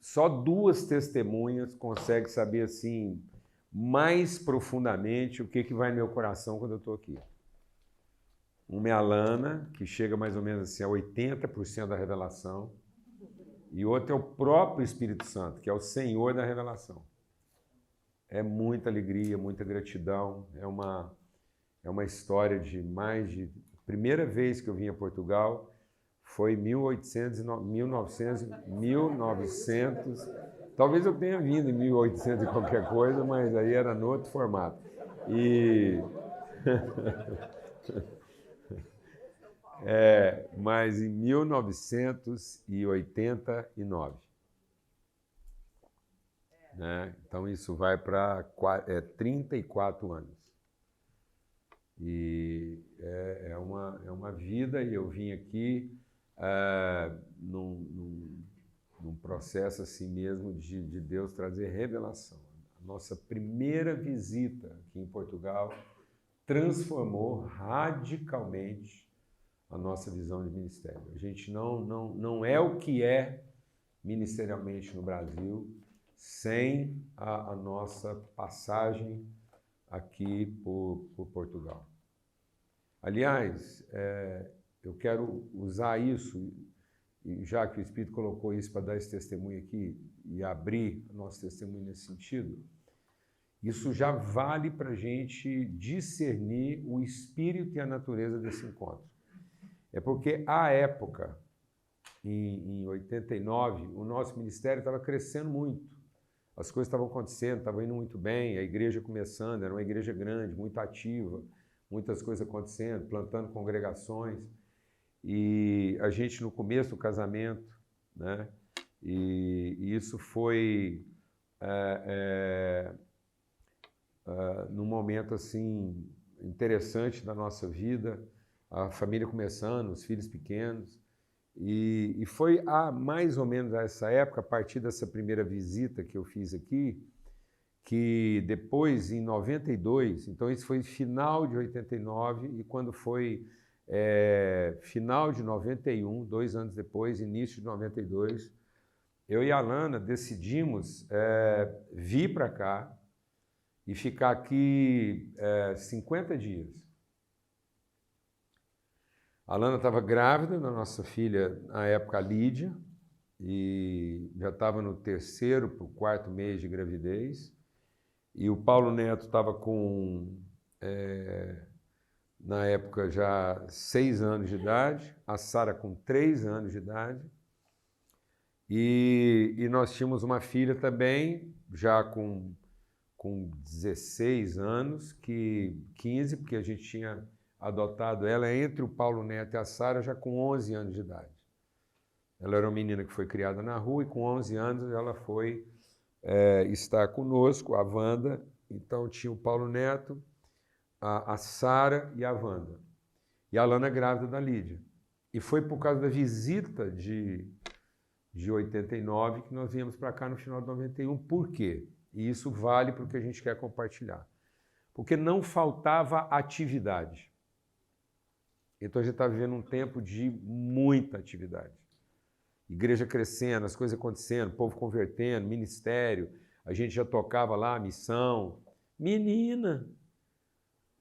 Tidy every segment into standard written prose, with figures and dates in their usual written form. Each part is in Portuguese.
só duas testemunhas conseguem saber assim mais profundamente o que vai no meu coração quando eu estou aqui. Uma é a Lana, que chega mais ou menos assim a 80% da revelação, e outra é o próprio Espírito Santo, que é o Senhor da revelação. É muita alegria, muita gratidão, é uma história de mais de... Primeira vez que eu vim a Portugal foi em 1900, talvez eu tenha vindo em 1800 e qualquer coisa, mas aí era no outro formato. E... mas em 1989. Né? Então isso vai para 34 anos. E é uma vida, e eu vim aqui num processo assim mesmo de Deus trazer revelação. A nossa primeira visita aqui em Portugal transformou radicalmente a nossa visão de ministério. A gente não é o que é ministerialmente no Brasil sem a nossa passagem aqui por Portugal. Aliás, eu quero usar isso, e já que o Espírito colocou isso para dar esse testemunho aqui e abrir o nosso testemunho nesse sentido, isso já vale para a gente discernir o espírito e a natureza desse encontro. É porque, à época, em 89, o nosso ministério estava crescendo muito. As coisas estavam acontecendo, estavam indo muito bem, a igreja começando, era uma igreja grande, muito ativa, muitas coisas acontecendo, plantando congregações. E a gente, no começo do casamento, né? E isso foi num momento assim interessante da nossa vida, a família começando, os filhos pequenos. E foi mais ou menos a essa época, a partir dessa primeira visita que eu fiz aqui, que depois, em 92, então isso foi final de 89, e quando foi final de 91, 2 anos depois, início de 92, eu e a Lana decidimos vir para cá e ficar aqui 50 dias. A Lana estava grávida da nossa filha, na época, a Lídia, e já estava no 3º para o 4º mês de gravidez. E o Paulo Neto estava com, na época, já 6 anos de idade, a Sara com 3 anos de idade. E nós tínhamos uma filha também, já com 16 anos, 15, porque a gente tinha adotado ela entre o Paulo Neto e a Sara já com 11 anos de idade. Ela era uma menina que foi criada na rua e com 11 anos ela foi estar conosco, a Wanda. Então tinha o Paulo Neto, a Sara e a Wanda. E a Lana grávida da Lídia. E foi por causa da visita de 89 que nós viemos para cá no final de 91. Por quê? E isso vale para o que a gente quer compartilhar. Porque não faltava atividade. Então a gente está vivendo um tempo de muita atividade. Igreja crescendo, as coisas acontecendo, povo convertendo, ministério. A gente já tocava lá, missão. Menina!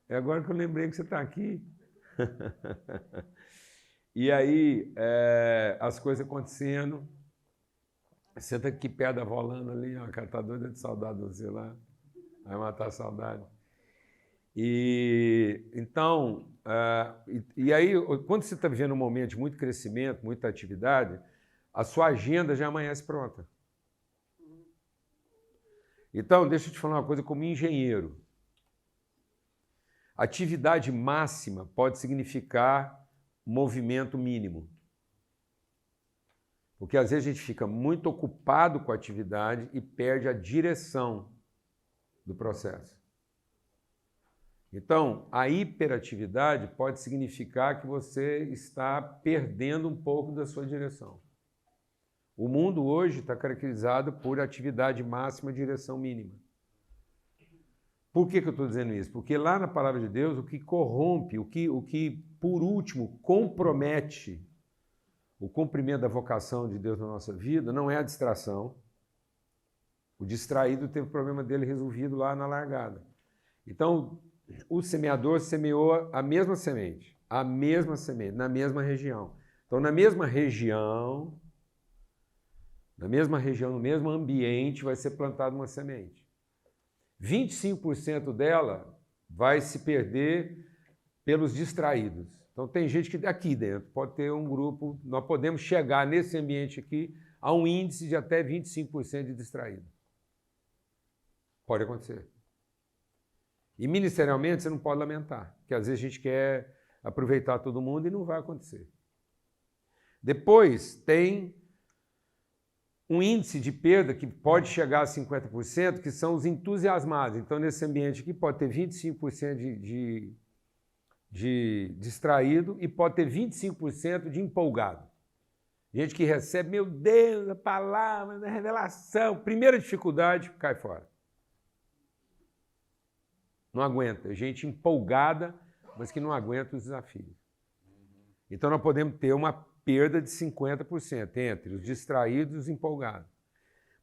É agora que eu lembrei que você está aqui. E aí, as coisas acontecendo. Senta aqui perto da avó Lana ali, ó, cara, tá doida de saudade de você lá. Vai matar a saudade. E então, e aí, quando você está vivendo um momento de muito crescimento, muita atividade, a sua agenda já amanhece pronta. Então, deixa eu te falar uma coisa como engenheiro. Atividade máxima pode significar movimento mínimo. Porque às vezes a gente fica muito ocupado com a atividade e perde a direção do processo. Então, a hiperatividade pode significar que você está perdendo um pouco da sua direção. O mundo hoje está caracterizado por atividade máxima e direção mínima. Por que eu estou dizendo isso? Porque lá na Palavra de Deus, o que corrompe, o que por último compromete o cumprimento da vocação de Deus na nossa vida não é a distração, O distraído teve o problema dele resolvido lá na largada. Então, o semeador semeou a mesma semente, na mesma região. Então, na mesma região, no mesmo ambiente, vai ser plantada uma semente. 25% dela vai se perder pelos distraídos. Então, tem gente que aqui dentro pode ter um grupo, nós podemos chegar nesse ambiente aqui a um índice de até 25% de distraído. Pode acontecer. E ministerialmente você não pode lamentar, porque às vezes a gente quer aproveitar todo mundo e não vai acontecer. Depois tem um índice de perda que pode chegar a 50%, que são os entusiasmados. Então, nesse ambiente aqui pode ter 25% de distraído e pode ter 25% de empolgado. Gente que recebe, meu Deus, a palavra, a revelação, primeira dificuldade, cai fora. Não aguenta. Gente empolgada, mas que não aguenta os desafios. Então, nós podemos ter uma perda de 50% entre os distraídos e os empolgados.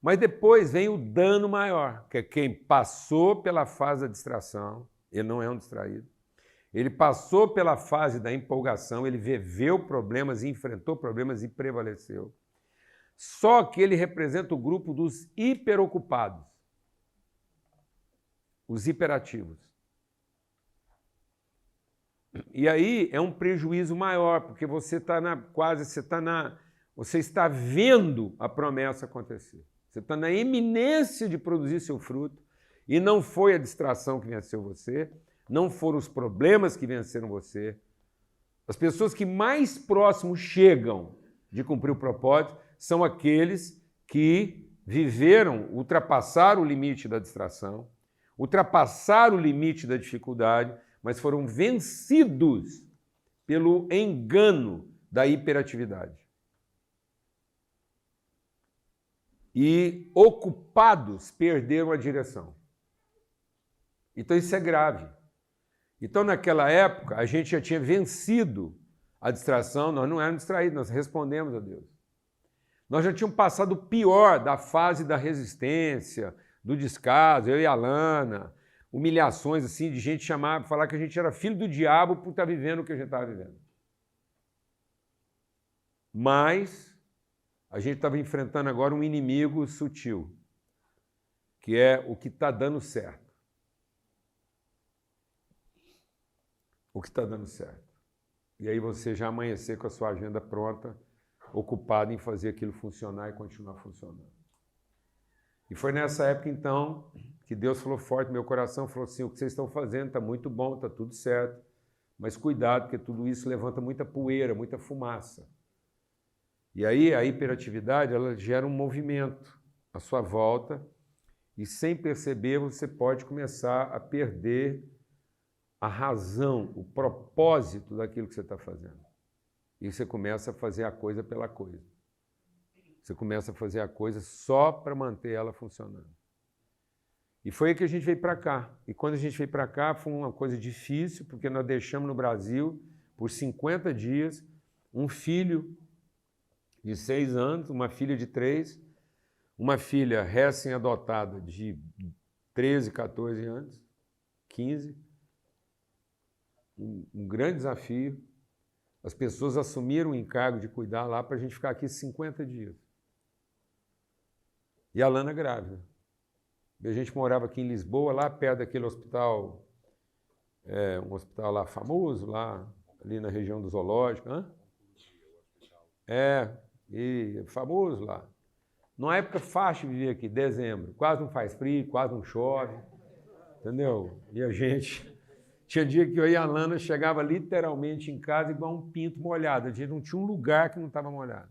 Mas depois vem o dano maior, que é quem passou pela fase da distração, ele não é um distraído, ele passou pela fase da empolgação, ele viveu problemas, enfrentou problemas e prevaleceu. Só que ele representa o grupo dos hiperocupados, os hiperativos. E aí é um prejuízo maior, porque você está vendo a promessa acontecer. Você está na iminência de produzir seu fruto e não foi a distração que venceu você, não foram os problemas que venceram você. As pessoas que mais próximo chegam de cumprir o propósito são aqueles que viveram, ultrapassaram o limite da distração, ultrapassaram o limite da dificuldade, mas foram vencidos pelo engano da hiperatividade. E ocupados perderam a direção. Então isso é grave. Então naquela época a gente já tinha vencido a distração, nós não éramos distraídos, nós respondemos a Deus. Nós já tínhamos passado o pior da fase da resistência, do descaso, eu e a Lana, humilhações assim de gente falar que a gente era filho do diabo por estar vivendo o que a gente estava vivendo. Mas a gente estava enfrentando agora um inimigo sutil, que é o que está dando certo. O que está dando certo. E aí você já amanhecer com a sua agenda pronta, ocupado em fazer aquilo funcionar e continuar funcionando. E foi nessa época, então, que Deus falou forte no meu coração, falou assim, o que vocês estão fazendo está muito bom, está tudo certo, mas cuidado, porque tudo isso levanta muita poeira, muita fumaça. E aí a hiperatividade, ela gera um movimento à sua volta e sem perceber você pode começar a perder a razão, o propósito daquilo que você está fazendo. E você começa a fazer a coisa pela coisa. Você começa a fazer a coisa só para manter ela funcionando. E foi aí que a gente veio para cá. E quando a gente veio para cá foi uma coisa difícil, porque nós deixamos no Brasil, por 50 dias, um filho de 6 anos, uma filha de 3, uma filha recém-adotada de 13, 14 anos, 15. Um grande desafio. As pessoas assumiram o encargo de cuidar lá para a gente ficar aqui 50 dias. E a Lana grávida. E a gente morava aqui em Lisboa, lá perto daquele hospital, um hospital lá famoso, lá ali na região do zoológico. E famoso lá. Numa época fácil de viver aqui, dezembro. Quase não faz frio, quase não chove. Entendeu? E a gente... Tinha dia que eu e a Lana chegava literalmente em casa igual um pinto molhado. A gente não tinha um lugar que não estava molhado.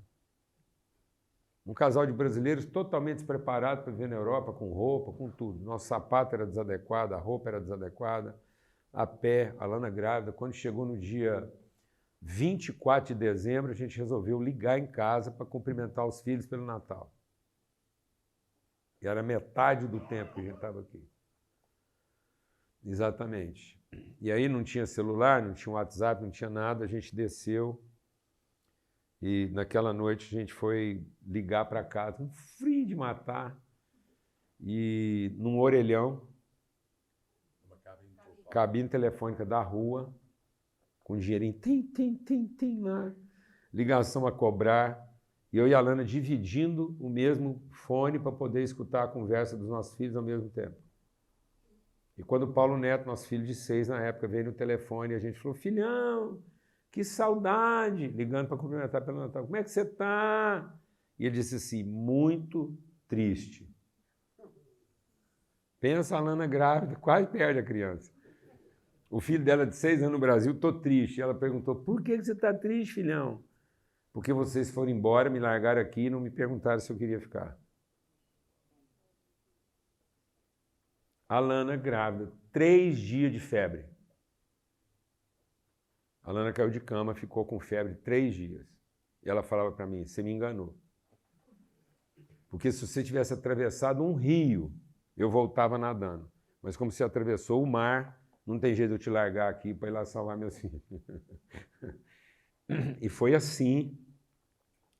Um casal de brasileiros totalmente despreparados para viver na Europa, com roupa, com tudo. Nosso sapato era desadequado, a roupa era desadequada, a pé, a Lana grávida. Quando chegou no dia 24 de dezembro, a gente resolveu ligar em casa para cumprimentar os filhos pelo Natal. E era metade do tempo que a gente estava aqui. Exatamente. E aí não tinha celular, não tinha WhatsApp, não tinha nada, a gente desceu e naquela noite a gente foi ligar para casa, um frio de matar, e num orelhão, cabine telefônica da rua, com dinheirinho, tim lá, ligação a cobrar, e eu e a Alana dividindo o mesmo fone para poder escutar a conversa dos nossos filhos ao mesmo tempo. E quando o Paulo Neto, nosso filho de 6 na época, veio no telefone, a gente falou, filhão, que saudade, ligando para cumprimentar pelo Natal, como é que você está? E ele disse assim, muito triste. Pensa a Alana grávida, quase perde a criança. O filho dela de 6 anos no Brasil, estou triste. Ela perguntou, por que você está triste, filhão? Porque vocês foram embora, me largaram aqui e não me perguntaram se eu queria ficar. A Alana grávida, 3 dias de febre. A Alana caiu de cama, ficou com febre 3 dias. E ela falava para mim, você me enganou. Porque se você tivesse atravessado um rio, eu voltava nadando. Mas como você atravessou o mar, não tem jeito de eu te largar aqui para ir lá salvar meus filhos. E foi assim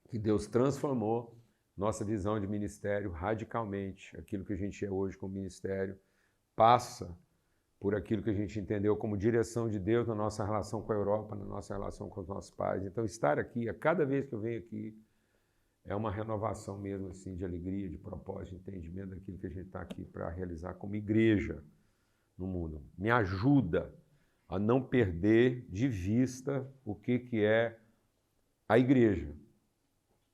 que Deus transformou nossa visão de ministério radicalmente. Aquilo que a gente é hoje como ministério passa por aquilo que a gente entendeu como direção de Deus na nossa relação com a Europa, na nossa relação com os nossos pais. Então, estar aqui, a cada vez que eu venho aqui, é uma renovação mesmo assim de alegria, de propósito, de entendimento daquilo que a gente está aqui para realizar como igreja no mundo. Me ajuda a não perder de vista o que é a igreja.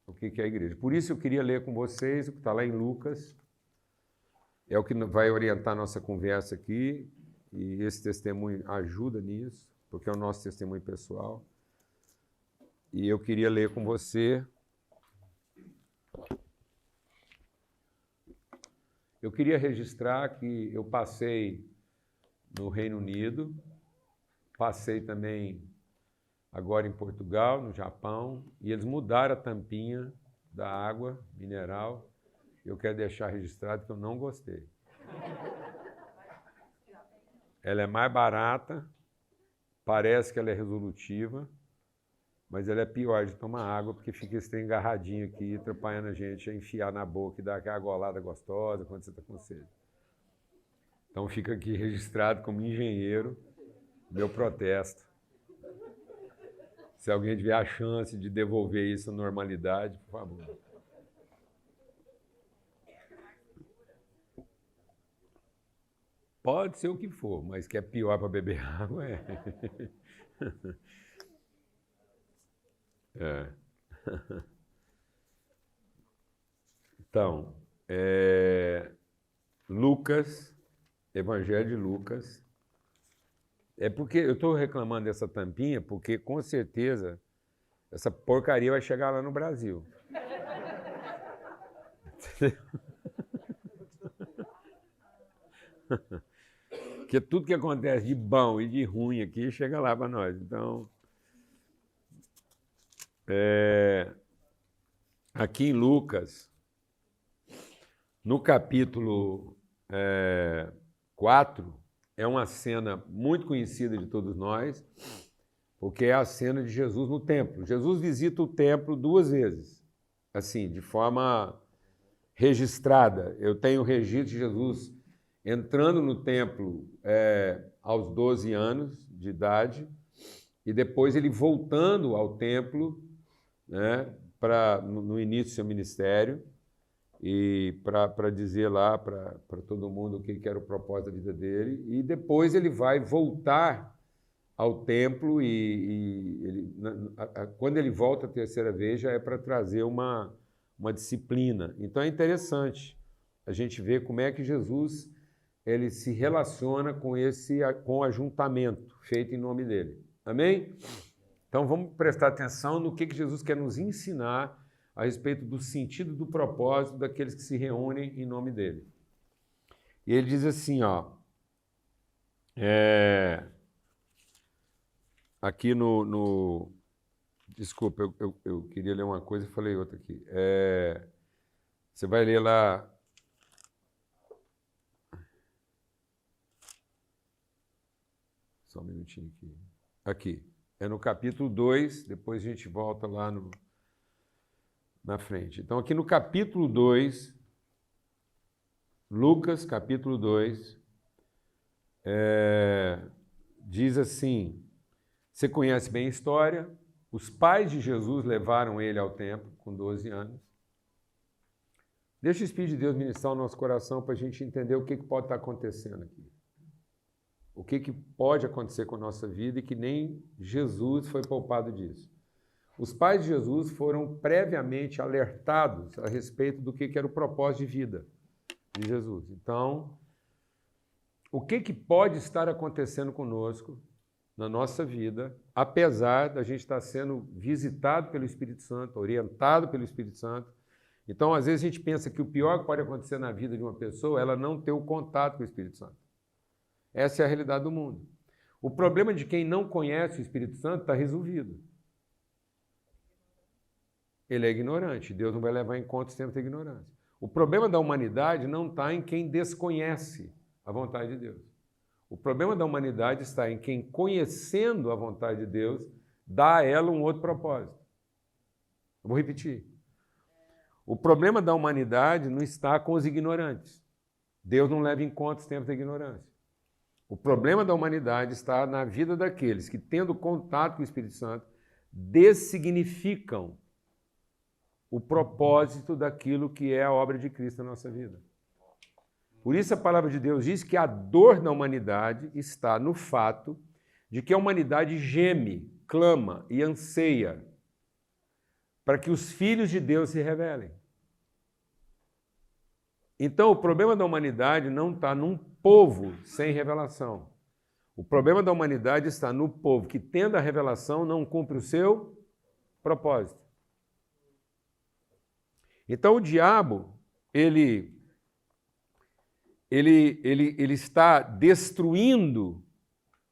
O que é a igreja. Por isso eu queria ler com vocês o que está lá em Lucas. É o que vai orientar a nossa conversa aqui. E esse testemunho ajuda nisso, porque é o nosso testemunho pessoal. E eu queria ler com você. Eu queria registrar que eu passei no Reino Unido, passei também agora em Portugal, no Japão, e eles mudaram a tampinha da água mineral. Eu quero deixar registrado que eu não gostei. Ela é mais barata, parece que ela é resolutiva, mas ela é pior de tomar água, porque fica esse trem engarradinho aqui, atrapalhando a gente a enfiar na boca e dar aquela golada gostosa quando você está com sede. Então fica aqui registrado como engenheiro, meu protesto. Se alguém tiver a chance de devolver isso à normalidade, por favor. Pode ser o que for, mas que é pior para beber água é. É. Então, Lucas, Evangelho de Lucas. É porque eu estou reclamando dessa tampinha, porque com certeza essa porcaria vai chegar lá no Brasil. Porque tudo que acontece de bom e de ruim aqui chega lá para nós. Então, aqui em Lucas, no capítulo 4, é uma cena muito conhecida de todos nós, porque é a cena de Jesus no templo. Jesus visita o templo 2 vezes, assim, de forma registrada. Eu tenho o registro de Jesus entrando no templo aos 12 anos de idade e depois ele voltando ao templo, né, no início do seu ministério, e para dizer lá para todo mundo o que era o propósito da vida dele, e depois ele vai voltar ao templo quando ele volta a 3ª vez já é para trazer uma disciplina. Então é interessante a gente ver como é que Jesus ele se relaciona com o ajuntamento feito em nome dele. Amém? Então vamos prestar atenção no que Jesus quer nos ensinar a respeito do sentido do propósito daqueles que se reúnem em nome dele. E ele diz assim, ó, aqui desculpa, eu queria ler uma coisa e falei outra aqui. Você vai ler lá. Só um minutinho aqui. Aqui. É no capítulo 2, depois a gente volta lá na frente. Então, aqui no capítulo 2, Lucas, capítulo 2, diz assim, você conhece bem a história, os pais de Jesus levaram ele ao templo com 12 anos. Deixa o Espírito de Deus ministrar o nosso coração para a gente entender o que pode estar acontecendo aqui. O que pode acontecer com a nossa vida e que nem Jesus foi poupado disso. Os pais de Jesus foram previamente alertados a respeito do que era o propósito de vida de Jesus. Então, o que pode estar acontecendo conosco na nossa vida, apesar da gente estar sendo visitado pelo Espírito Santo, orientado pelo Espírito Santo. Então, às vezes a gente pensa que o pior que pode acontecer na vida de uma pessoa é ela não ter o contato com o Espírito Santo. Essa é a realidade do mundo. O problema de quem não conhece o Espírito Santo está resolvido. Ele é ignorante. Deus não vai levar em conta os tempos da ignorância. O problema da humanidade não está em quem desconhece a vontade de Deus. O problema da humanidade está em quem, conhecendo a vontade de Deus, dá a ela um outro propósito. Eu vou repetir. O problema da humanidade não está com os ignorantes. Deus não leva em conta os tempos da ignorância. O problema da humanidade está na vida daqueles que, tendo contato com o Espírito Santo, dessignificam o propósito daquilo que é a obra de Cristo na nossa vida. Por isso a palavra de Deus diz que a dor da humanidade está no fato de que a humanidade geme, clama e anseia para que os filhos de Deus se revelem. Então o problema da humanidade não está num povo sem revelação. O problema da humanidade está no povo que, tendo a revelação, não cumpre o seu propósito. Então o diabo, ele está destruindo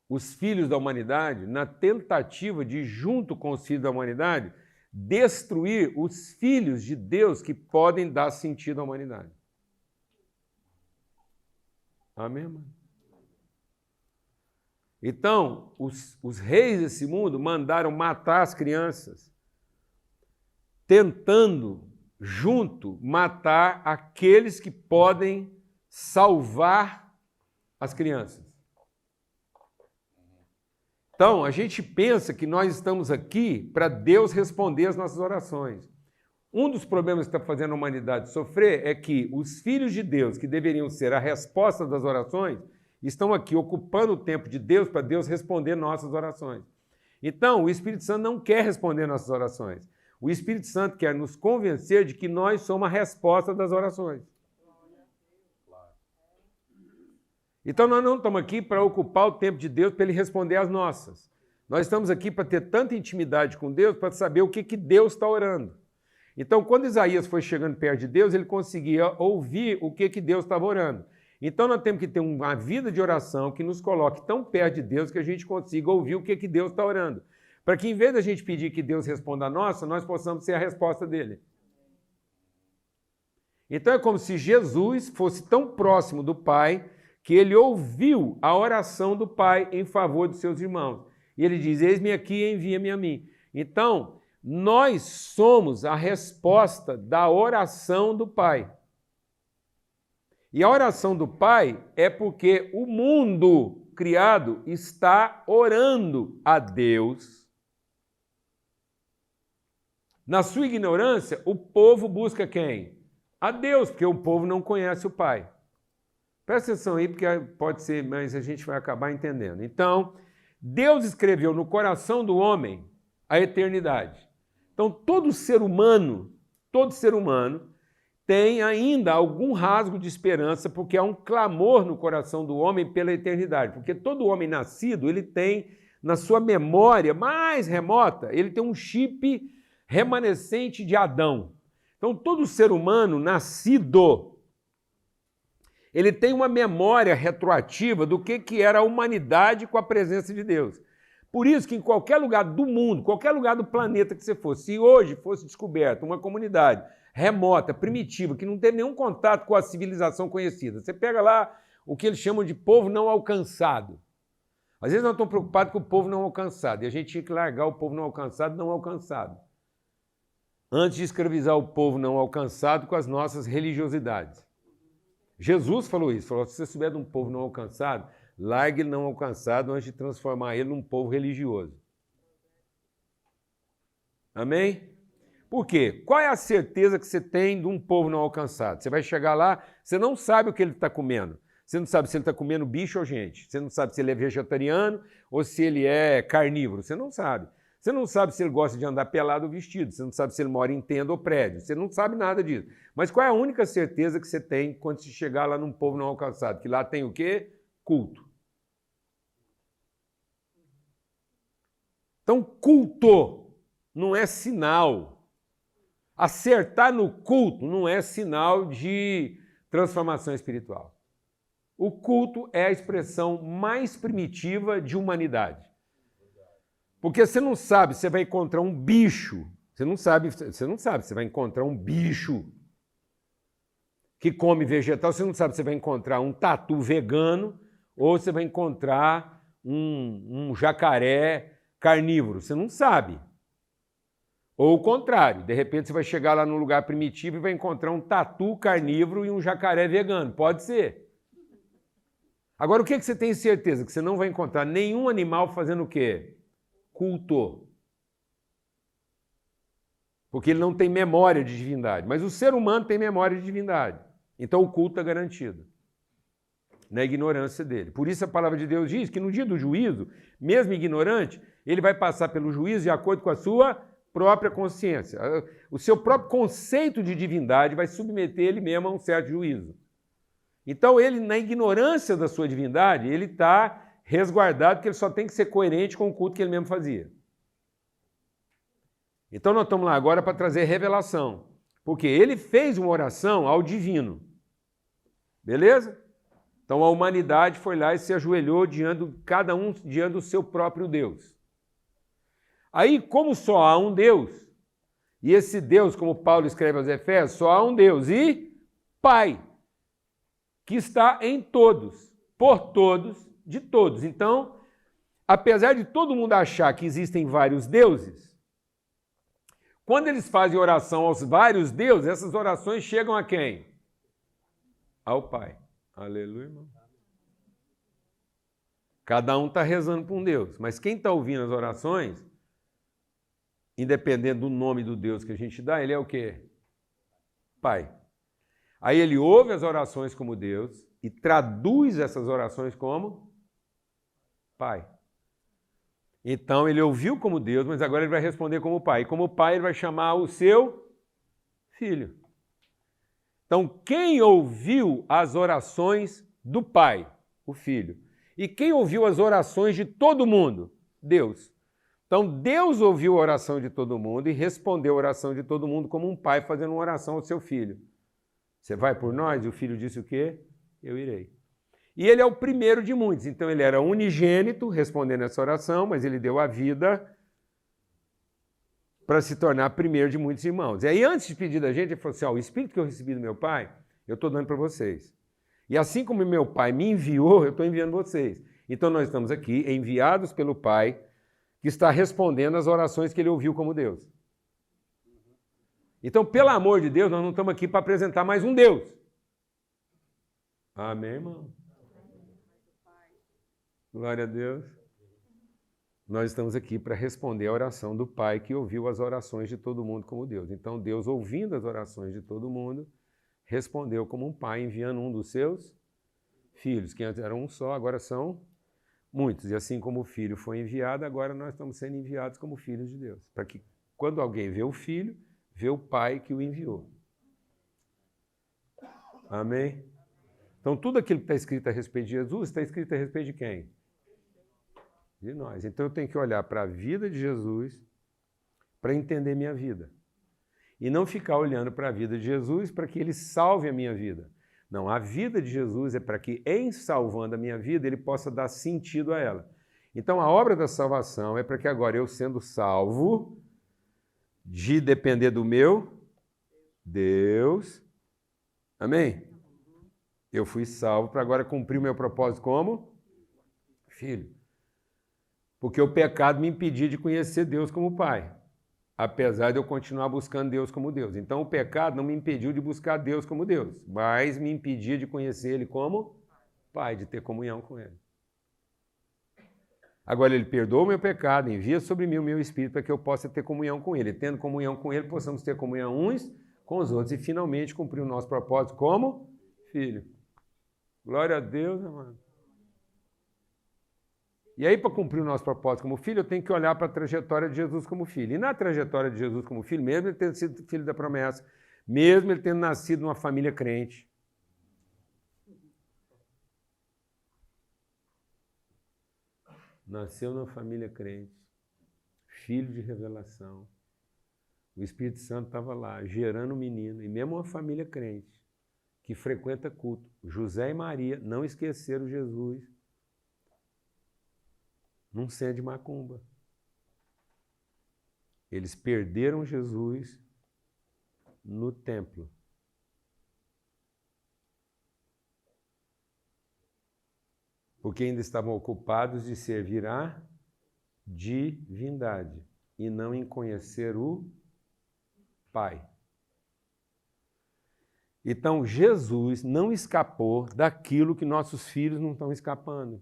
os filhos da humanidade na tentativa de, junto com os filhos da humanidade, destruir os filhos de Deus que podem dar sentido à humanidade. Amém, irmão? Então, os reis desse mundo mandaram matar as crianças, tentando, junto, matar aqueles que podem salvar as crianças. Então, a gente pensa que nós estamos aqui para Deus responder as nossas orações. Um dos problemas que está fazendo a humanidade sofrer é que os filhos de Deus, que deveriam ser a resposta das orações, estão aqui ocupando o tempo de Deus para Deus responder nossas orações. Então, o Espírito Santo não quer responder nossas orações. O Espírito Santo quer nos convencer de que nós somos a resposta das orações. Então, nós não estamos aqui para ocupar o tempo de Deus para Ele responder às nossas. Nós estamos aqui para ter tanta intimidade com Deus para saber o que Deus está orando. Então, quando Isaías foi chegando perto de Deus, ele conseguia ouvir o que Deus estava orando. Então, nós temos que ter uma vida de oração que nos coloque tão perto de Deus que a gente consiga ouvir o que Deus está orando. Para que, em vez da gente pedir que Deus responda a nossa, nós possamos ser a resposta dele. Então, é como se Jesus fosse tão próximo do Pai que ele ouviu a oração do Pai em favor dos seus irmãos. E ele diz, eis-me aqui e envia-me a mim. Então, nós somos a resposta da oração do Pai. E a oração do Pai é porque o mundo criado está orando a Deus. Na sua ignorância, o povo busca quem? A Deus, porque o povo não conhece o Pai. Presta atenção aí, porque pode ser, mas a gente vai acabar entendendo. Então, Deus escreveu no coração do homem a eternidade. Então, todo ser humano tem ainda algum rasgo de esperança, porque há um clamor no coração do homem pela eternidade. Porque todo homem nascido, ele tem, na sua memória mais remota, ele tem um chip remanescente de Adão. Então, todo ser humano nascido, ele tem uma memória retroativa do que era a humanidade com a presença de Deus. Por isso que em qualquer lugar do mundo, qualquer lugar do planeta que você fosse, se hoje fosse descoberta uma comunidade remota, primitiva, que não tem nenhum contato com a civilização conhecida, você pega lá o que eles chamam de povo não alcançado. Às vezes nós estamos preocupados com o povo não alcançado, e a gente tinha que largar o povo não alcançado, antes de escravizar o povo não alcançado com as nossas religiosidades. Jesus falou isso, falou, se você souber de um povo não alcançado, largue ele não alcançado antes de transformar ele num povo religioso. Amém? Por quê? Qual é a certeza que você tem de um povo não alcançado? Você vai chegar lá, você não sabe o que ele está comendo. Você não sabe se ele está comendo bicho ou gente. Você não sabe se ele é vegetariano ou se ele é carnívoro. Você não sabe. Você não sabe se ele gosta de andar pelado ou vestido. Você não sabe se ele mora em tenda ou prédio. Você não sabe nada disso. Mas qual é a única certeza que você tem quando você chegar lá num povo não alcançado? Que lá tem o quê? Culto. Então, culto não é sinal. Acertar no culto não é sinal de transformação espiritual. O culto é a expressão mais primitiva de humanidade. Porque você não sabe, você vai encontrar um bicho. Você não sabe, você vai encontrar um bicho que come vegetal, você não sabe, você vai encontrar um tatu vegano ou você vai encontrar um jacaré carnívoro. Você não sabe. Ou o contrário, de repente você vai chegar lá num lugar primitivo e vai encontrar um tatu carnívoro e um jacaré vegano. Pode ser. Agora, o que você tem certeza? Que você não vai encontrar nenhum animal fazendo o quê? Culto. Porque ele não tem memória de divindade. Mas o ser humano tem memória de divindade. Então o culto é garantido. Na ignorância dele. Por isso a palavra de Deus diz que no dia do juízo, mesmo ignorante, ele vai passar pelo juízo de acordo com a sua própria consciência. O seu próprio conceito de divindade vai submeter ele mesmo a um certo juízo. Então ele, na ignorância da sua divindade, ele está resguardado, porque ele só tem que ser coerente com o culto que ele mesmo fazia. Então nós estamos lá agora para trazer revelação, porque ele fez uma oração ao divino. Beleza? Então a humanidade foi lá e se ajoelhou cada um diante do seu próprio Deus. Aí, como só há um Deus, e esse Deus, como Paulo escreve aos Efésios, só há um Deus e Pai, que está em todos, por todos, de todos. Então, apesar de todo mundo achar que existem vários deuses, quando eles fazem oração aos vários deuses, essas orações chegam a quem? Ao Pai. Aleluia, irmão. Cada um está rezando para um Deus, mas quem está ouvindo as orações, independente do nome do Deus que a gente dá, ele é o quê? Pai. Aí ele ouve as orações como Deus e traduz essas orações como Pai. Então ele ouviu como Deus, mas agora ele vai responder como Pai. E como Pai ele vai chamar o seu Filho. Então quem ouviu as orações do Pai? O Filho. E quem ouviu as orações de todo mundo? Deus. Então Deus ouviu a oração de todo mundo e respondeu a oração de todo mundo como um pai fazendo uma oração ao seu filho. Você vai por nós? E o filho disse o quê? Eu irei. E ele é o primeiro de muitos. Então ele era unigênito, respondendo essa oração, mas ele deu a vida para se tornar primeiro de muitos irmãos. E aí, antes de pedir da gente, ele falou assim, o Espírito que eu recebi do meu Pai, eu estou dando para vocês. E assim como meu Pai me enviou, eu estou enviando vocês. Então nós estamos aqui, enviados pelo Pai, que está respondendo às orações que ele ouviu como Deus. Então, pelo amor de Deus, nós não estamos aqui para apresentar mais um Deus. Amém, irmão? Glória a Deus. Nós estamos aqui para responder a oração do Pai que ouviu as orações de todo mundo como Deus. Então, Deus, ouvindo as orações de todo mundo, respondeu como um pai, enviando um dos seus filhos, que antes eram um só, agora são muitos. E assim como o Filho foi enviado, agora nós estamos sendo enviados como filhos de Deus. Para que, quando alguém vê o Filho, vê o Pai que o enviou. Amém? Então, tudo aquilo que está escrito a respeito de Jesus, está escrito a respeito de quem? De nós. Então, eu tenho que olhar para a vida de Jesus para entender minha vida. E não ficar olhando para a vida de Jesus para que ele salve a minha vida. Não, a vida de Jesus é para que, em salvando a minha vida, ele possa dar sentido a ela. Então, a obra da salvação é para que agora eu, sendo salvo, de depender do meu Deus, amém? Eu fui salvo para agora cumprir o meu propósito como filho. Porque o pecado me impedia de conhecer Deus como Pai. apesar de eu continuar buscando Deus como Deus. Então o pecado não me impediu de buscar Deus como Deus, mas me impedia de conhecer Ele como Pai, de ter comunhão com Ele. Agora Ele perdoa o meu pecado, envia sobre mim o meu Espírito para que eu possa ter comunhão com Ele. Tendo comunhão com Ele, possamos ter comunhão uns com os outros e finalmente cumprir o nosso propósito como filho. Glória a Deus, amado. E aí, para cumprir o nosso propósito como filho, eu tenho que olhar para a trajetória de Jesus como filho. E na trajetória de Jesus como filho, mesmo ele tendo sido filho da promessa, mesmo ele tendo nascido numa família crente, nasceu numa família crente, filho de revelação, o Espírito Santo estava lá, gerando um menino, e mesmo uma família crente, que frequenta culto, José e Maria não esqueceram Jesus num centro de macumba. Eles perderam Jesus no templo. Porque ainda estavam ocupados de servir a divindade e não em conhecer o Pai. Então, Jesus não escapou daquilo que nossos filhos não estão escapando.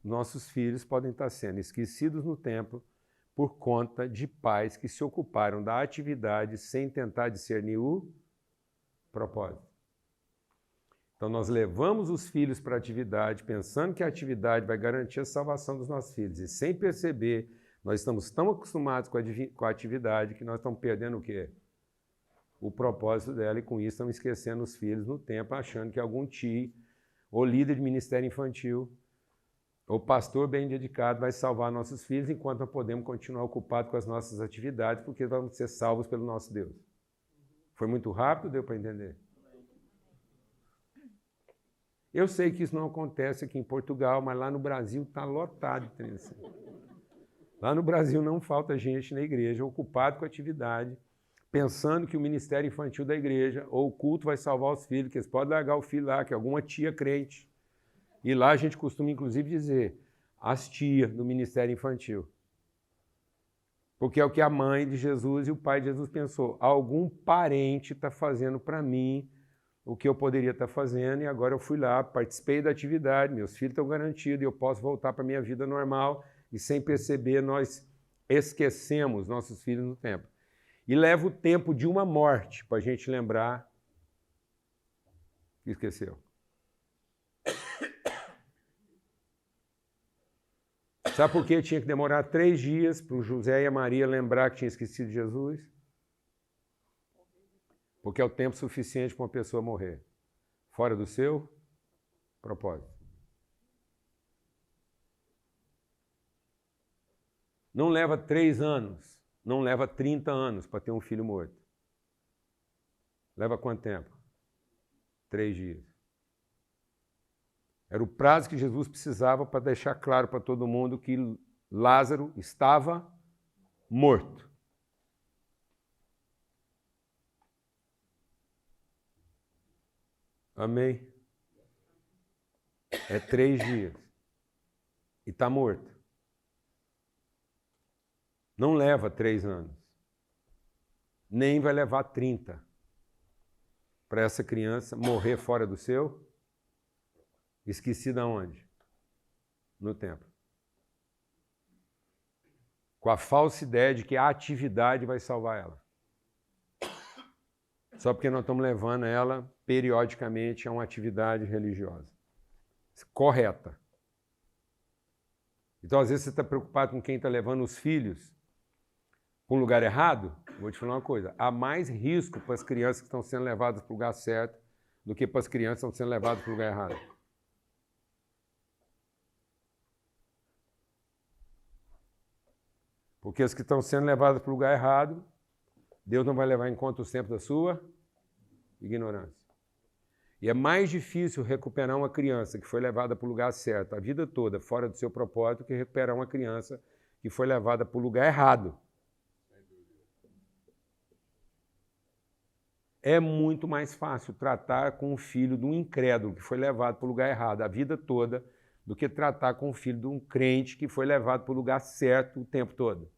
Nossos filhos podem estar sendo esquecidos no templo por conta de pais que se ocuparam da atividade sem tentar discernir o propósito. Então, nós levamos os filhos para a atividade, pensando que a atividade vai garantir a salvação dos nossos filhos. E sem perceber, nós estamos tão acostumados com a atividade que nós estamos perdendo o quê? O propósito dela, e com isso estamos esquecendo os filhos no tempo, achando que algum tio, ou líder de ministério infantil, ou pastor bem dedicado vai salvar nossos filhos, enquanto nós podemos continuar ocupados com as nossas atividades, porque vamos ser salvos pelo nosso Deus. Foi muito rápido, deu para entender? Eu sei que isso não acontece aqui em Portugal, mas lá no Brasil está lotado de trem assim. Lá no Brasil não falta gente na igreja ocupado com a atividade, pensando que o ministério infantil da igreja ou o culto vai salvar os filhos, que eles podem largar o filho lá, que é alguma tia crente. E lá a gente costuma, inclusive, dizer as tias do ministério infantil. Porque é o que a mãe de Jesus e o pai de Jesus pensou. Algum parente está fazendo para mim o que eu poderia estar fazendo, e agora eu fui lá, participei da atividade, meus filhos estão garantidos, e eu posso voltar para a minha vida normal, e sem perceber nós esquecemos nossos filhos no tempo. E leva o tempo de uma morte para a gente lembrar que esqueceu. Sabe por que tinha que demorar 3 dias para o José e a Maria lembrar que tinha esquecido Jesus? Porque é o tempo suficiente para uma pessoa morrer. Fora do seu propósito. Não leva 3 anos, não leva 30 anos para ter um filho morto. Leva quanto tempo? 3 dias. Era o prazo que Jesus precisava para deixar claro para todo mundo que Lázaro estava morto. Amém? É 3 dias. E está morto. Não leva 3 anos. Nem vai levar 30 para essa criança morrer fora do seu. Esquecida aonde? No templo. Com a falsa ideia de que a atividade vai salvar ela. Só porque nós estamos levando ela periodicamente a uma atividade religiosa. Correta. Então, às vezes, você está preocupado com quem está levando os filhos para um lugar errado. Vou te falar uma coisa. Há mais risco para as crianças que estão sendo levadas para o lugar certo do que para as crianças que estão sendo levadas para o lugar errado. Porque as que estão sendo levadas para o lugar errado, Deus não vai levar em conta os tempos da sua ignorância. E é mais difícil recuperar uma criança que foi levada para o lugar certo a vida toda, fora do seu propósito, que recuperar uma criança que foi levada para o lugar errado. É muito mais fácil tratar com o filho de um incrédulo que foi levado para o lugar errado a vida toda do que tratar com o filho de um crente que foi levado para o lugar certo o tempo todo.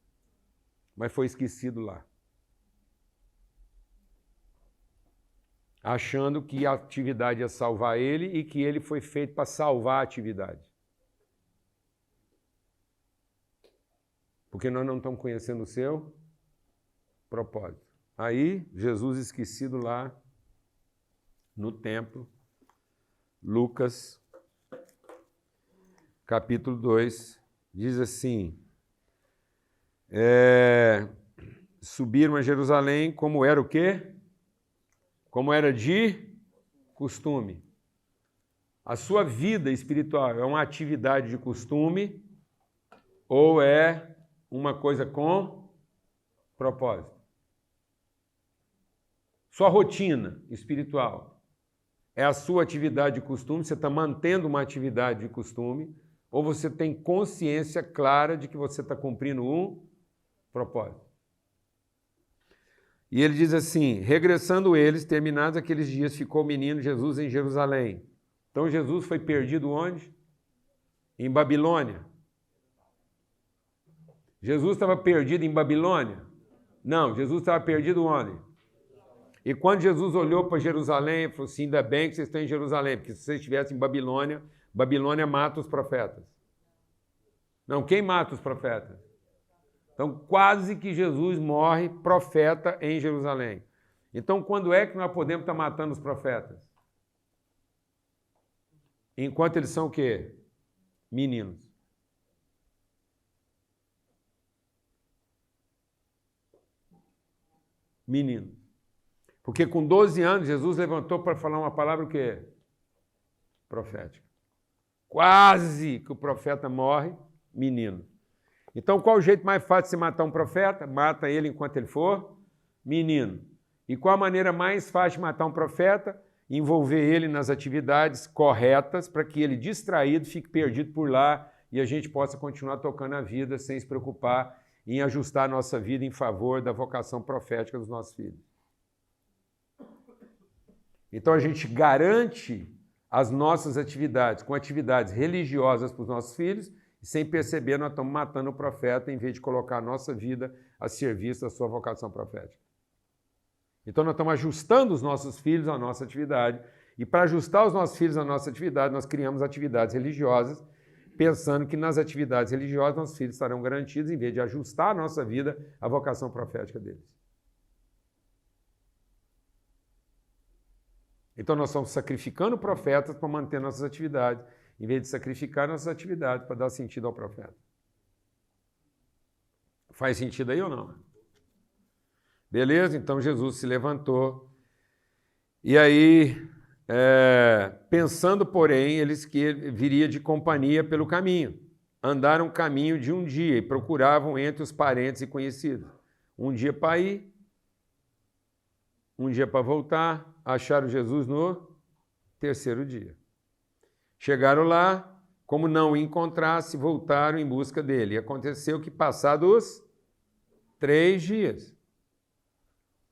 mas foi esquecido lá. Achando que a atividade ia salvar ele e que ele foi feito para salvar a atividade. Porque nós não estamos conhecendo o seu propósito. Aí, Jesus esquecido lá no templo, Lucas, capítulo 2, diz assim, subiram a Jerusalém como era o quê? Como era de costume. A sua vida espiritual é uma atividade de costume ou é uma coisa com propósito? Sua rotina espiritual é a sua atividade de costume, você está mantendo uma atividade de costume, ou você tem consciência clara de que você está cumprindo um propósito? E ele diz assim, regressando eles, terminados aqueles dias, ficou o menino Jesus em Jerusalém. Então Jesus foi perdido onde? Em Babilônia. Jesus estava perdido em Babilônia? Não, Jesus estava perdido onde? E quando Jesus olhou para Jerusalém, ele falou assim, ainda bem que vocês estão em Jerusalém, porque se vocês estivessem em Babilônia, Babilônia mata os profetas. Não, quem mata os profetas? Então, quase que Jesus morre profeta em Jerusalém. Então, quando é que nós podemos estar matando os profetas? Enquanto eles são o quê? Meninos. Meninos. Porque com 12 anos, Jesus levantou para falar uma palavra o quê? Profética. Quase que o profeta morre, menino. Então, qual o jeito mais fácil de se matar um profeta? Mata ele enquanto ele for menino. E qual a maneira mais fácil de matar um profeta? Envolver ele nas atividades corretas para que ele, distraído, fique perdido por lá e a gente possa continuar tocando a vida sem se preocupar em ajustar a nossa vida em favor da vocação profética dos nossos filhos. Então, a gente garante as nossas atividades com atividades religiosas para os nossos filhos, e sem perceber, nós estamos matando o profeta em vez de colocar a nossa vida a serviço da sua vocação profética. Então, nós estamos ajustando os nossos filhos à nossa atividade, e para ajustar os nossos filhos à nossa atividade, nós criamos atividades religiosas, pensando que nas atividades religiosas nossos filhos estarão garantidos, em vez de ajustar a nossa vida à vocação profética deles. Então, nós estamos sacrificando profetas para manter nossas atividades, em vez de sacrificar nossas atividades para dar sentido ao profeta. Faz sentido aí ou não? Beleza? Então, Jesus se levantou. E aí, pensando, porém, eles que ele viria de companhia pelo caminho. Andaram o caminho de um dia e procuravam entre os parentes e conhecidos. Um dia para ir, um dia para voltar. Acharam Jesus no terceiro dia. Chegaram lá, como não o encontrasse, voltaram em busca dele. E aconteceu que, passados 3 dias,